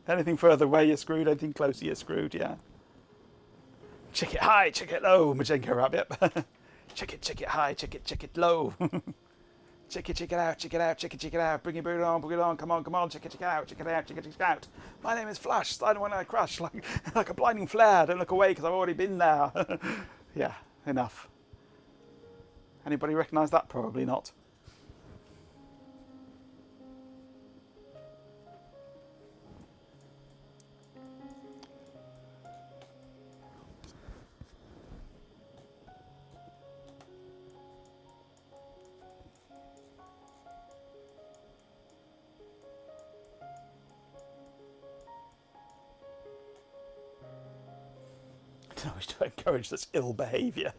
Anything further away you're screwed, anything closer you're screwed, yeah. Chick it high, chick it low, Majenko Rabbit. Chick it high, chick it low. Check it out, check it out, check it out. Bring it on, come on, check it out, check it out, check it out. My name is Flash, slide when I crash, like a blinding flare. Don't look away because I've already been there. Yeah, enough. Anybody recognise that? Probably not. I wish to encourage such ill behaviour.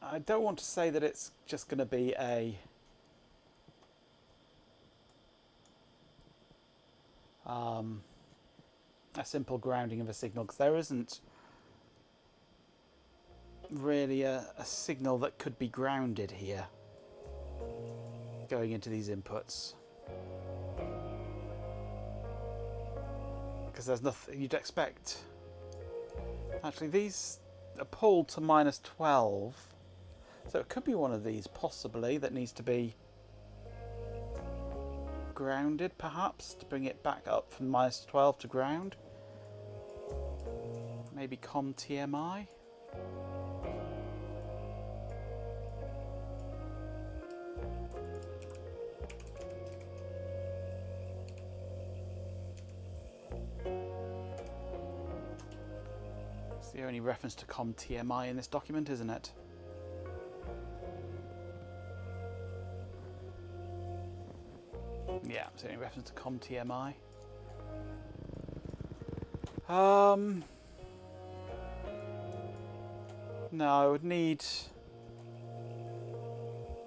I don't want to say that it's just going to be a simple grounding of a signal, because there isn't really a signal that could be grounded here going into these inputs, because there's nothing you'd expect. Actually, these are pulled to -12, so it could be one of these possibly that needs to be grounded, perhaps, to bring it back up from -12 to ground. Maybe COM TMI. It's the only reference to COM TMI in this document, isn't it? Yeah, it's the only reference to COM TMI. No, I would need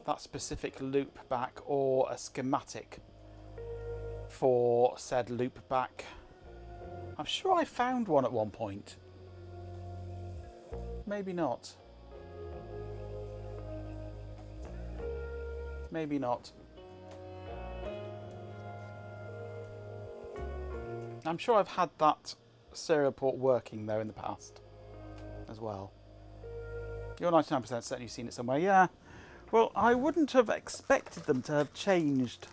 that specific loop back or a schematic for said loop back. I'm sure I found one at one point. Maybe not. Maybe not. I'm sure I've had that serial port working though in the past as well. You're 99% certain you've seen it somewhere. Yeah. Well, I wouldn't have expected them to have changed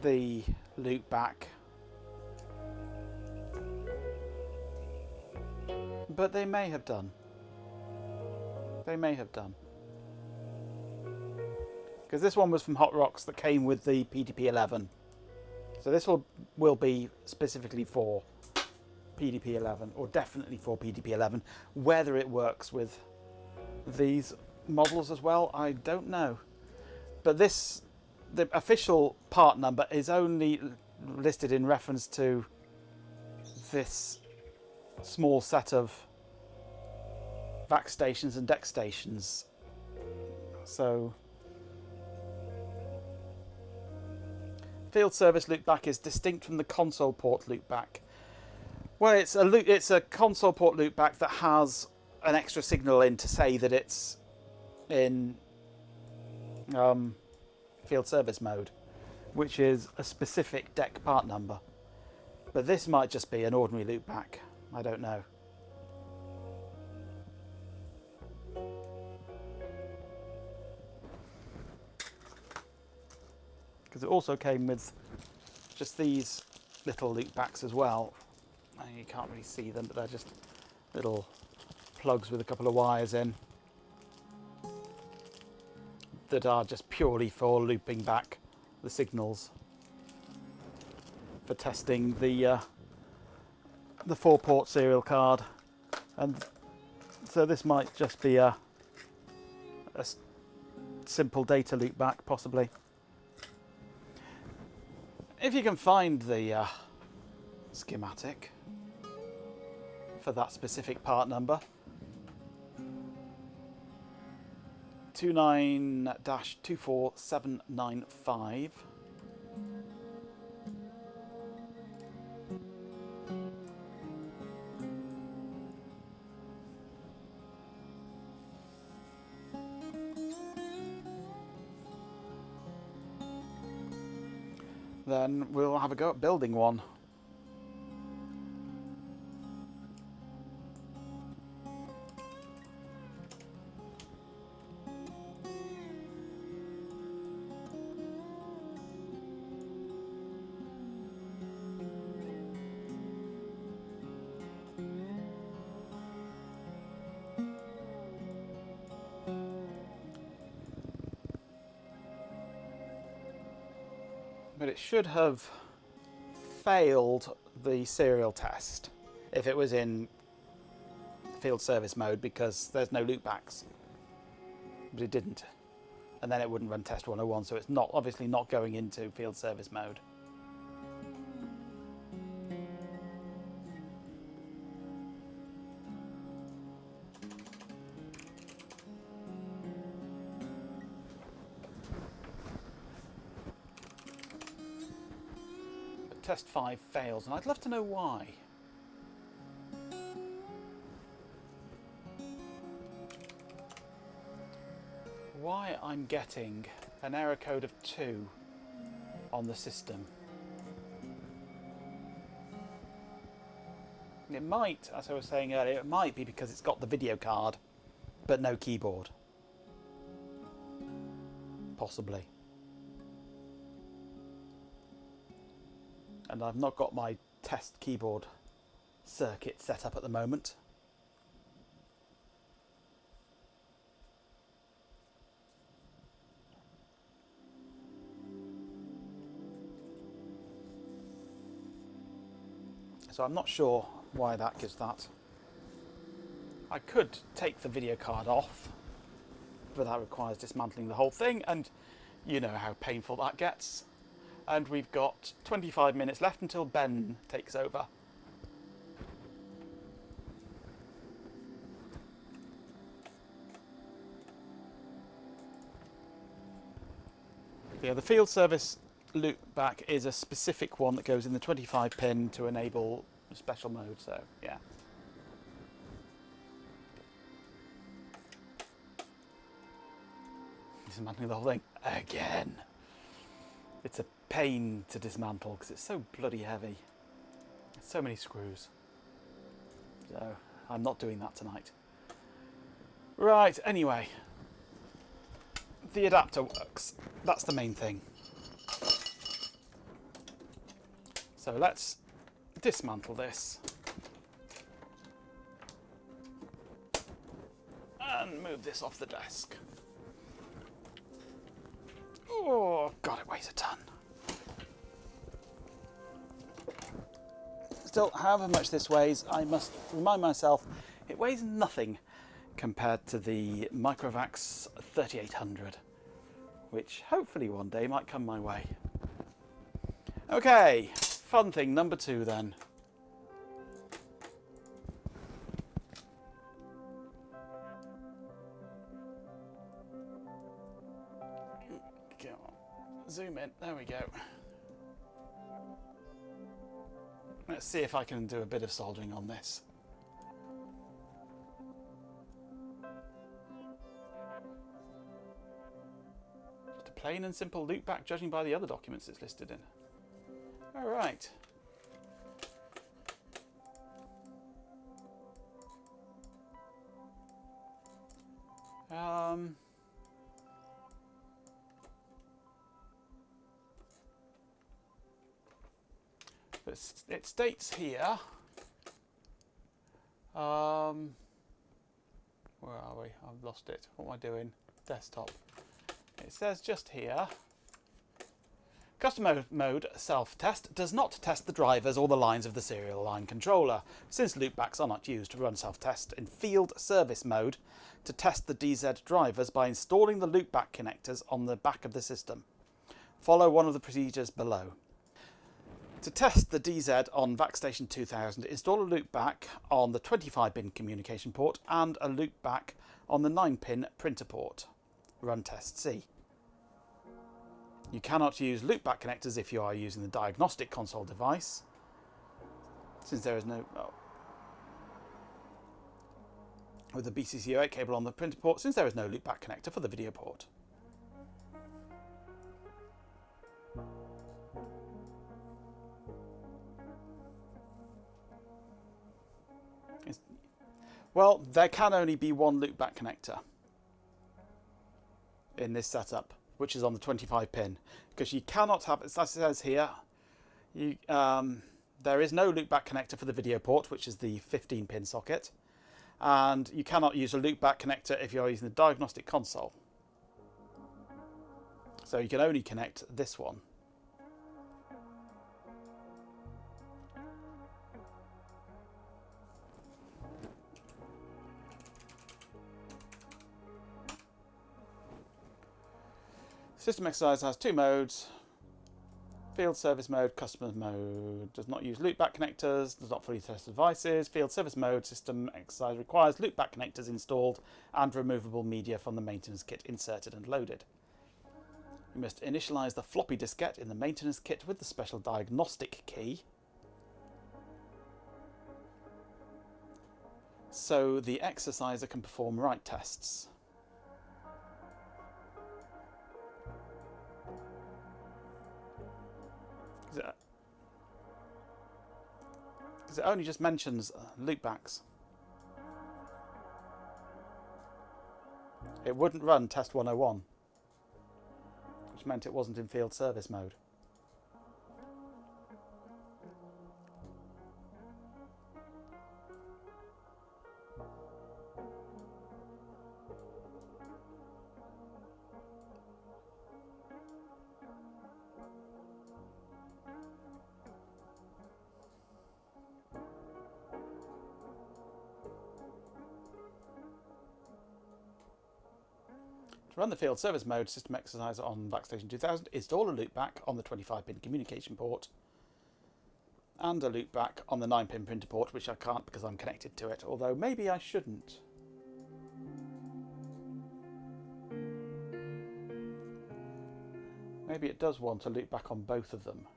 the loop back, but they may have done. They may have done. Because this one was from Hot Rocks that came with the PDP-11. So this will be specifically for PDP-11, or definitely for PDP-11. Whether it works with these models as well, I don't know. But the official part number is only listed in reference to this small set of VAC stations and DEX stations. So field service loopback is distinct from the console port loopback. Well, it's a console port loopback that has an extra signal in to say that it's in field service mode, which is a specific DEC part number. But this might just be an ordinary loopback. I don't know. Because it also came with just these little loopbacks as well. And you can't really see them, but they're just little plugs with a couple of wires in that are just purely for looping back the signals for testing the 4-port serial card. And so this might just be a simple data loopback, possibly. If you can find the schematic for that specific part number, 29-24795, Then we'll have a go at building one. But it should have failed the serial test if it was in field service mode, because there's no loopbacks. But it didn't. And then it wouldn't run test 101, so it's not obviously not going into field service mode. Test 5 fails, and I'd love to know why. Why I'm getting an error code of 2 on the system. It might, as I was saying earlier, it might be because it's got the video card, but no keyboard. Possibly. And I've not got my test keyboard circuit set up at the moment. So I'm not sure why that gives that. I could take the video card off, but that requires dismantling the whole thing, and you know how painful that gets. And we've got 25 minutes left until Ben takes over. Yeah, the field service loopback is a specific one that goes in the 25 pin to enable special mode, so yeah. Dismantling the whole thing again. It's a pain to dismantle because it's so bloody heavy. There's so many screws. So I'm not doing that tonight. Right, anyway. The adapter works. That's the main thing. So let's dismantle this. And move this off the desk. Oh, God, it weighs a ton. Still, however much this weighs, I must remind myself, it weighs nothing compared to the Microvax 3800, which hopefully one day might come my way. Okay, fun thing number 2 then. Zoom in, there we go. Let's see if I can do a bit of soldering on this. Just a plain and simple loopback, judging by the other documents it's listed in. All right. It states here, where are we? I've lost it. What am I doing? Desktop. It says just here, custom mode self-test does not test the drivers or the lines of the serial line controller, since loopbacks are not used to run self-test in field service mode to test the DZ drivers by installing the loopback connectors on the back of the system. Follow one of the procedures below. To test the DZ on VacStation 2000, install a loopback on the 25-pin communication port and a loopback on the 9-pin printer port. Run test C. You cannot use loopback connectors if you are using the diagnostic console device, since there is no... Oh, with the BCC08 cable on the printer port, since there is no loopback connector for the video port. Well, there can only be one loopback connector in this setup, which is on the 25 pin, because you cannot have, as it says here, there is no loopback connector for the video port, which is the 15 pin socket, and you cannot use a loopback connector if you're using the diagnostic console. So you can only connect this one. System exercise has two modes: field service mode, customer mode. Does not use loopback connectors, does not fully test devices. Field service mode system exercise requires loopback connectors installed and removable media from the maintenance kit inserted and loaded. You must initialize the floppy diskette in the maintenance kit with the special diagnostic key, so the exerciser can perform write tests. Because it only just mentions loopbacks. It wouldn't run test 101, which meant it wasn't in field service mode. To run the field service mode system exerciser on VaxStation 2000, install a loopback on the 25-pin communication port and a loopback on the 9-pin printer port, which I can't because I'm connected to it, although maybe I shouldn't. Maybe it does want a loopback on both of them.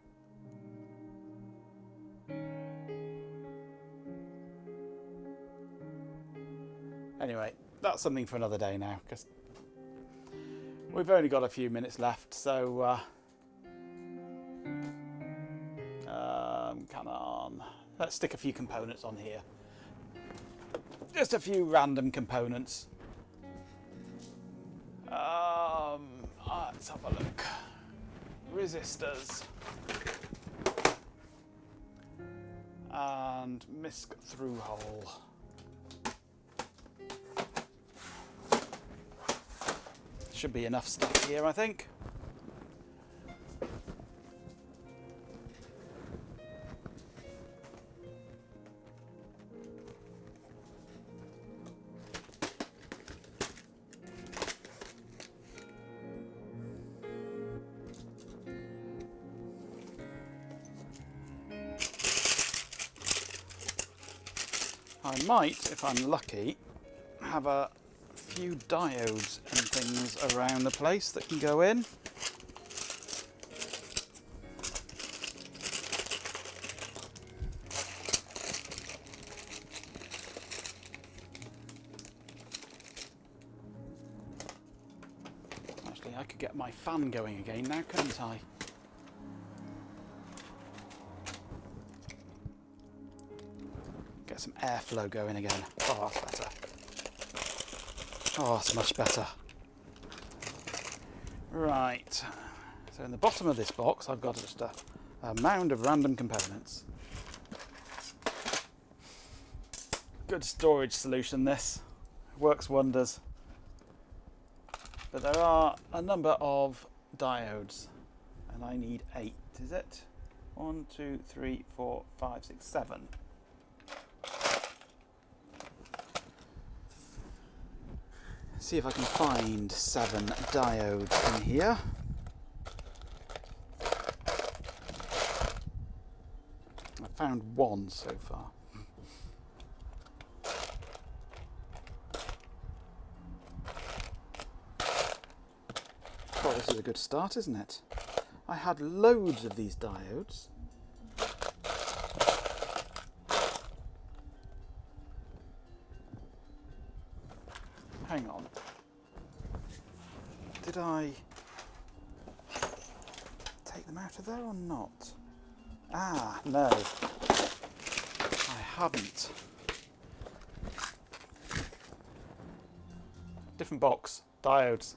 Anyway, that's something for another day now, because we've only got a few minutes left, so come on. Let's stick a few components on here. Just a few random components. Let's have a look. Resistors. And MISC through hole. Should be enough stuff here, I think. I might, if I'm lucky, have a few diodes and things around the place that can go in. Actually, I could get my fan going again now, couldn't I? Get some airflow going again. Oh, that's better. Oh, it's much better. Right. So in the bottom of this box, I've got just a mound of random components. Good storage solution, this. Works wonders. But there are a number of diodes, and I need 8, is it? 1, 2, 3, 4, 5, 6, 7. See if I can find 7 diodes in here. I found 1 so far. God, this is a good start, isn't it? I had loads of these diodes. Hang on. Did I take them out of there or not? Ah, no. I haven't. Different box. Diodes.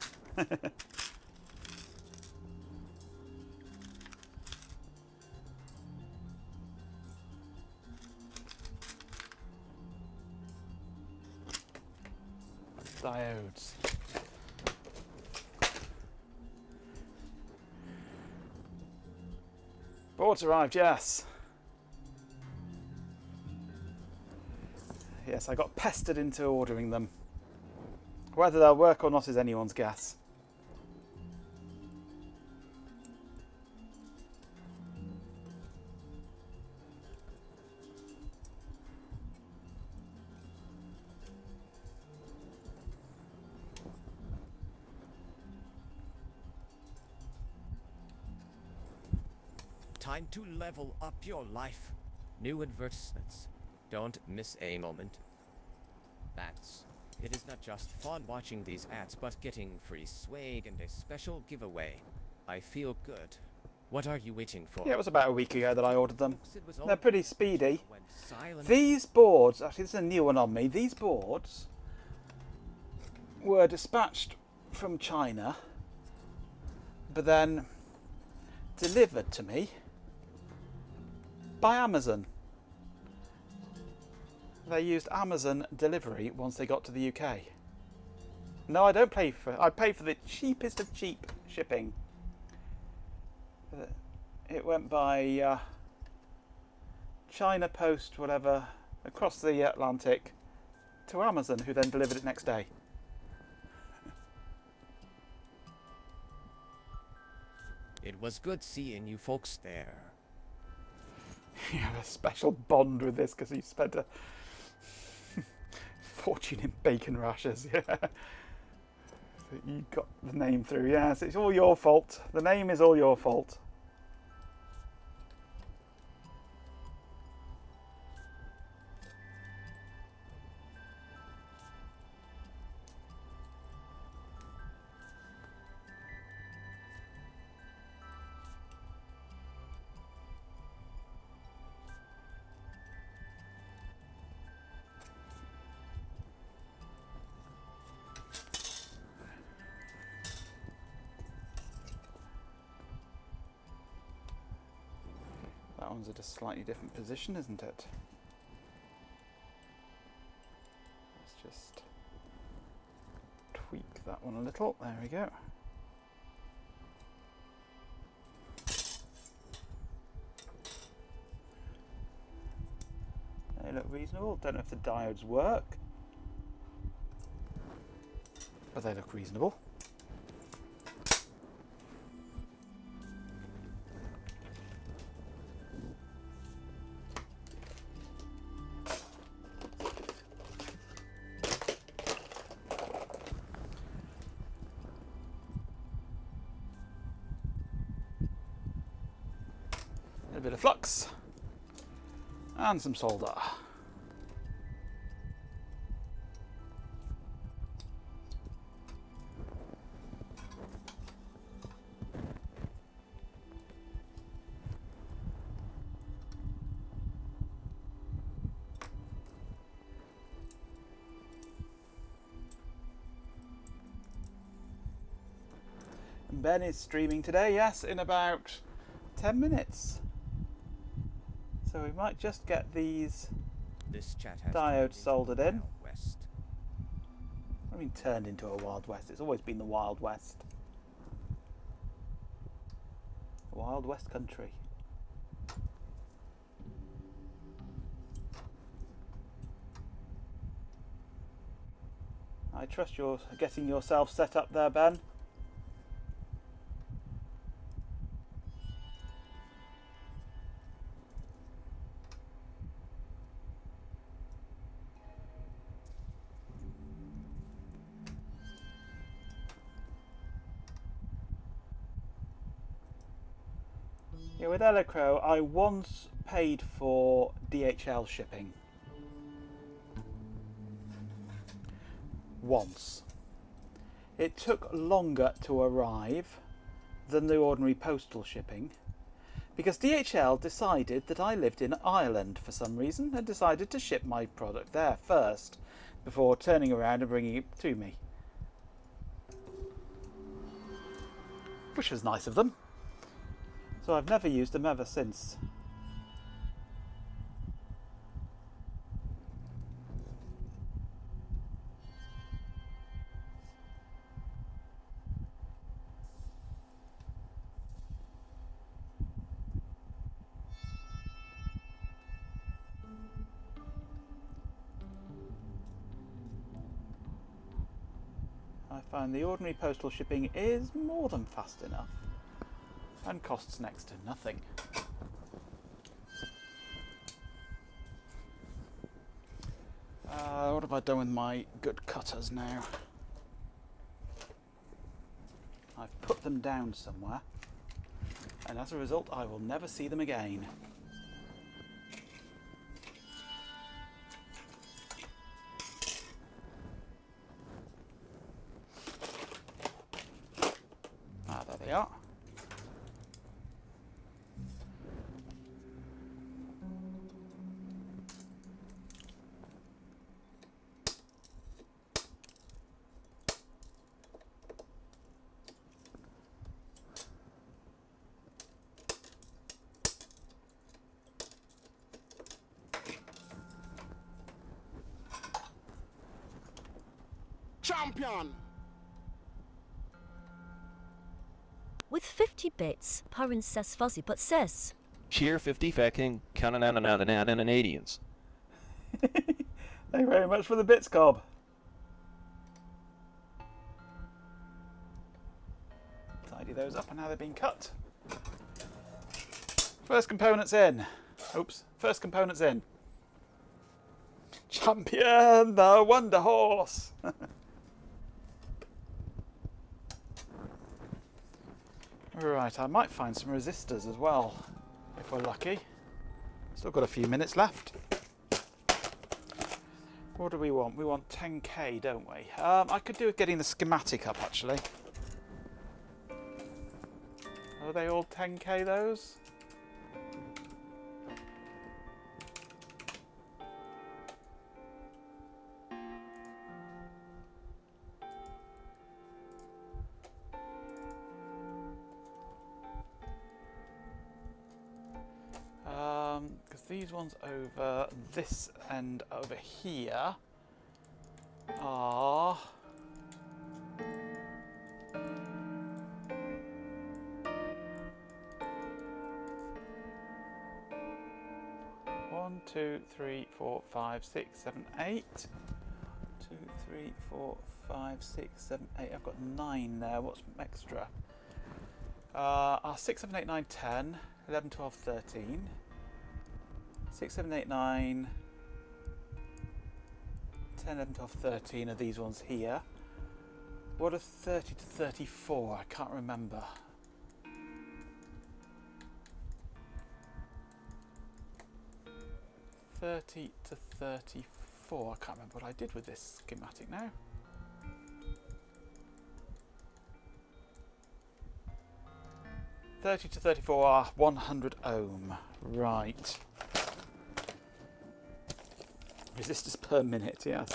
Diodes. Boards arrived, yes. Yes, I got pestered into ordering them. Whether they'll work or not is anyone's guess. Time to level up your life. New advertisements. Don't miss a moment. It is not just fun watching these ads, but getting free swag and a special giveaway. I feel good. What are you waiting for? Yeah, it was about a week ago that I ordered them. It was They're pretty speedy. went silent. These boards, actually this is a new one on me, these boards were dispatched from China, but then delivered to me by Amazon. They used Amazon delivery once they got to the UK. No, I don't pay for it. I pay for the cheapest of cheap shipping. It went by China Post, whatever, across the Atlantic to Amazon, who then delivered it next day. It was good seeing you folks there. You have a special bond with this because you spent a fortune in bacon rashers. Yeah, so you got the name through. Yes, it's all your fault. The name is all your fault. That one's at a slightly different position, isn't it? Let's just tweak that one a little. There we go. They look reasonable. Don't know if the diodes work, but they look reasonable. A bit of flux and some solder. And Ben is streaming today, yes, in about 10 minutes. So we might just get these This chat has diodes soldered in. West. I mean, turned into a Wild West. It's always been the Wild West. Wild West country. I trust you're getting yourself set up there, Ben. Yeah, with Elecro, I once paid for DHL shipping. Once. It took longer to arrive than the ordinary postal shipping because DHL decided that I lived in Ireland for some reason and decided to ship my product there first before turning around and bringing it to me. Which was nice of them. So I've never used them ever since. I find the ordinary postal shipping is more than fast enough and costs next to nothing. What have I done with my good cutters now? I've put them down somewhere, and as a result I will never see them again. Ah, there they are. Champion! With 50 bits, Pyrrhon says fuzzy but says. Cheer 50 fucking Canadians. Thank you very much for the bits, Cobb. Tidy those up and now they're being cut. First components in. Oops, first components in. Champion, the Wonder Horse. Right, I might find some resistors as well, if we're lucky. Still got a few minutes left. What do we want? We want 10k, don't we? I could do with getting the schematic up, actually. Are they all 10k, those? Because these ones over this end over here are one, two, three, four, five, six, seven, 8. 2, 3, 4, 5, 6, 7, 8. I've got 9 there. What's extra? 6, 7, 8, 9, 10, 11, 12, 13. 6, 7, 8, 9, 10, 11, 12, 13 are these ones here. What are 30 to 34? I can't remember. $30 to 34. I can't remember what I did with this schematic now. $30 to 34 are 100 ohm. Right. Resistors per minute, yes.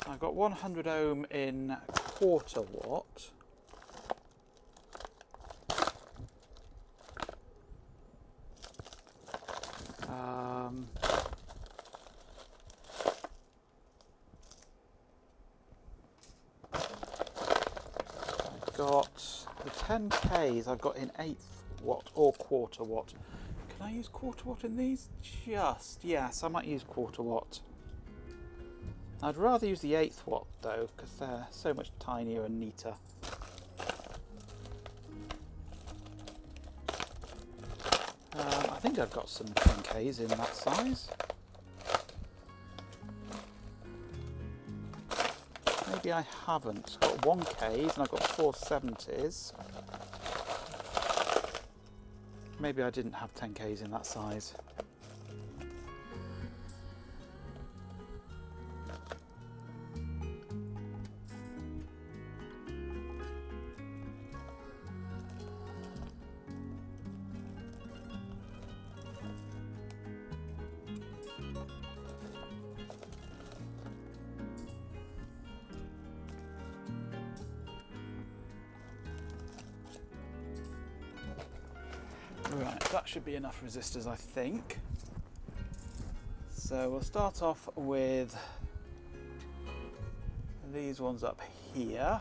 I've got 100 ohm in quarter watt. Got the 10Ks I've got in 1/8 watt or quarter watt. Can I use quarter watt in these? Yes, I might use quarter watt. I'd rather use the 1/8 watt though, because they're so much tinier and neater. I think I've got some 10Ks in that size. maybe I haven't. I've got 1Ks and I've got 470s. Maybe I didn't have 10Ks in that size. Right, that should be enough resistors, I think. So we'll start off with these ones up here.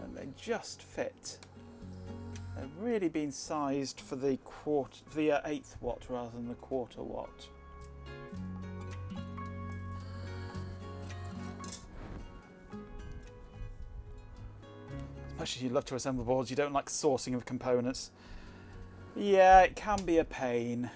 And they just fit. They've really been sized for the 1/8 watt rather than the 1/4 watt. Much as you love to assemble boards, you don't like sourcing of components. Yeah, it can be a pain.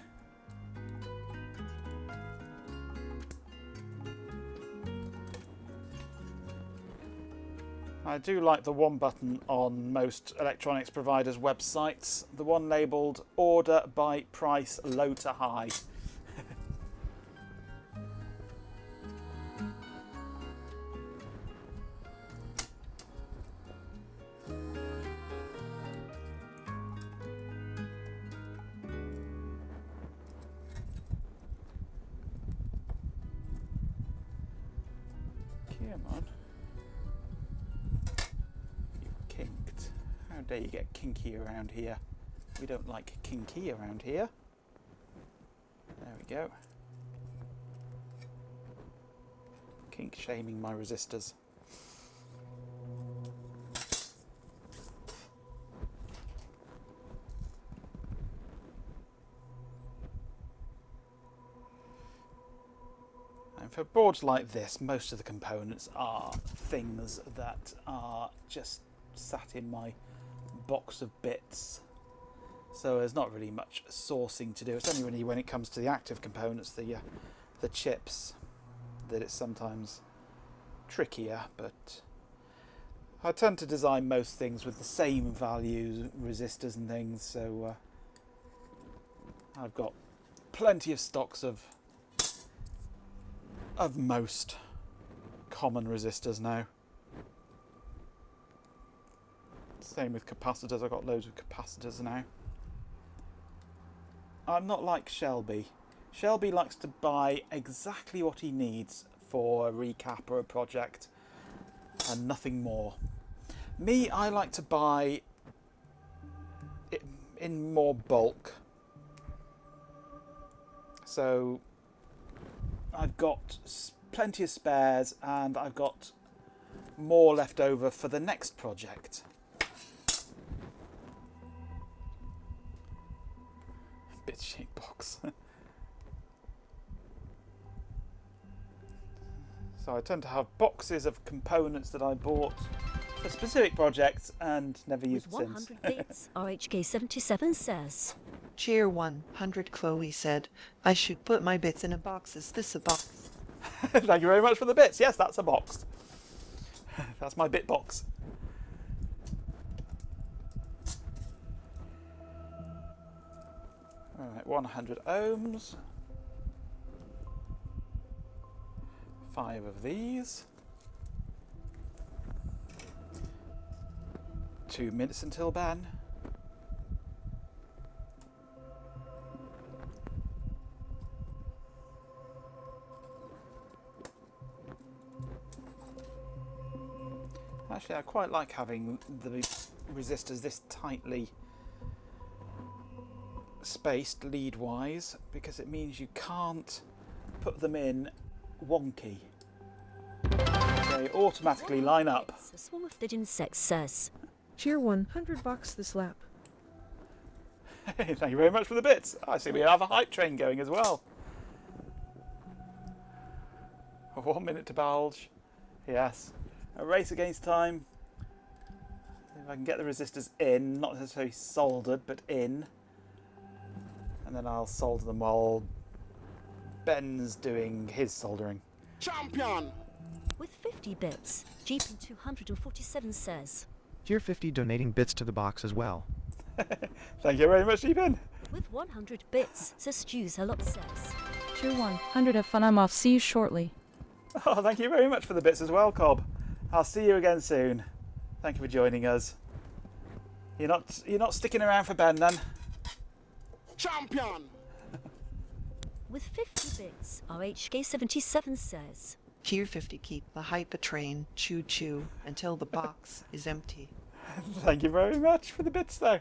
I do like the one button on most electronics providers' websites, the one labelled order by price low to high. Come on. You kinked. How dare you get kinky around here? We don't like kinky around here. There we go. Kink shaming my resistors. And for boards like this, most of the components are things that are just sat in my box of bits. So there's not really much sourcing to do. It's only really when it comes to the active components, the chips, that it's sometimes trickier. But I tend to design most things with the same values, resistors and things. So I've got plenty of stocks of most common resistors now. Same with capacitors. I've got loads of capacitors now. I'm not like Shelby. Shelby likes to buy exactly what he needs for a recap or a project and nothing more. Me, I like to buy it in more bulk. So I've got plenty of spares and I've got more left over for the next project. Bit shaped box. So I tend to have boxes of components that I bought for specific projects and never used With 100 bits, RHK77 says. Cheer 100 Chloe said, I should put my bits in a box. Is this a box? Thank you very much for the bits. Yes, that's a box. That's my bit box. Alright, 100 ohms. 5 of these. 2 minutes until ban. Actually, I quite like having the resistors this tightly spaced lead-wise, because it means you can't put them in wonky. They automatically line up. A swarm of dead insects says. Cheer 100 bucks this lap. Thank you very much for the bits. I see we have a hype train going as well. 1 minute to bulge. Yes. A race against time. If I can get the resistors in, not necessarily soldered, but in. And And then I'll solder them while Ben's doing his soldering. Champion! With 50 bits, Jeepin247 says. Tier 50 donating bits to the box as well. Thank you very much, Jeepin. With 100 bits, Sir Stews a lot says. Tier 100, have fun, I'm off. See you shortly. Oh, thank you very much for the bits as well, Cobb. I'll see you again soon. Thank you for joining us. You're not sticking around for Ben then? Champion! With 50 bits, RHK77 says. Tier 50 keep the hyper train choo choo until the box is empty. Thank you very much for the bits though.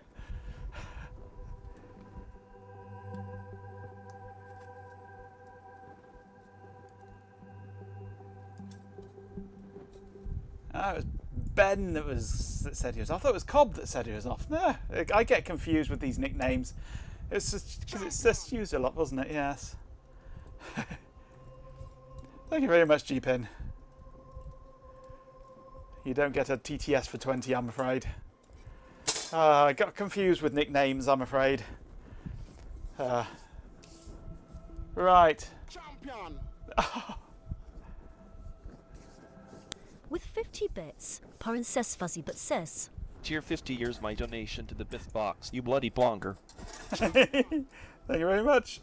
It was Ben that said he was off. I thought it was Cobb that said he was off. No, I get confused with these nicknames. It's just because it's just used a lot, wasn't it? Yes. Thank you very much, G-Pin. You don't get a TTS for 20, I'm afraid. I got confused with nicknames, I'm afraid. Right. Champion! With 50 bits, Porin says fuzzy but says. Tier 50, here's my donation to the Bith box. You bloody blonger. Thank you very much.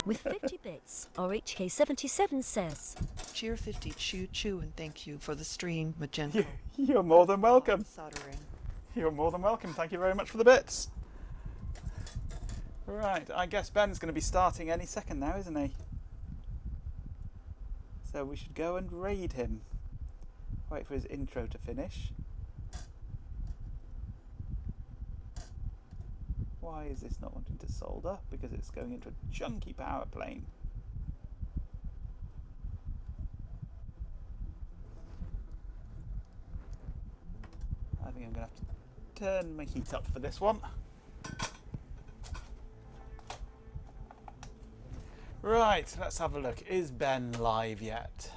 With 50 bits, RHK77 says. Tier 50 choo choo and thank you for the stream, Magento. You're more than welcome. Soldering. You're more than welcome. Thank you very much for the bits. Right, I guess Ben's going to be starting any second now, isn't he? So we should go and raid him. Wait for his intro to finish. Why is this not wanting to solder? Because it's going into a chunky power plane. I think I'm going to have to turn my heat up for this one. Right, let's have a look. Is Ben live yet?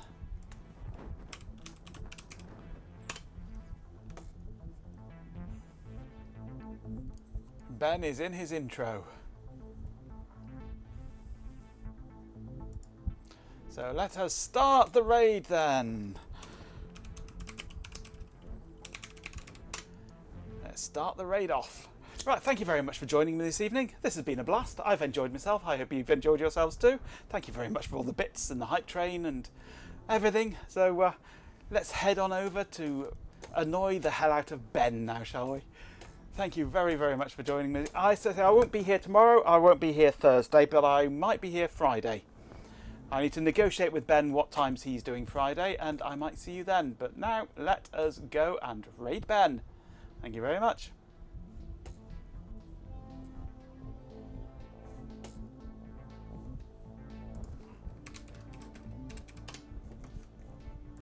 Ben is in his intro. So let us start the raid then. Let's start the raid off. Right, thank you very much for joining me this evening. This has been a blast. I've enjoyed myself. I hope you've enjoyed yourselves too. Thank you very much for all the bits and the hype train and everything. So let's head on over to annoy the hell out of Ben now, shall we? Thank you very, very much for joining me. I won't be here tomorrow. I won't be here Thursday, but I might be here Friday. I need to negotiate with Ben what times he's doing Friday, and I might see you then. But now, let us go and raid Ben. Thank you very much.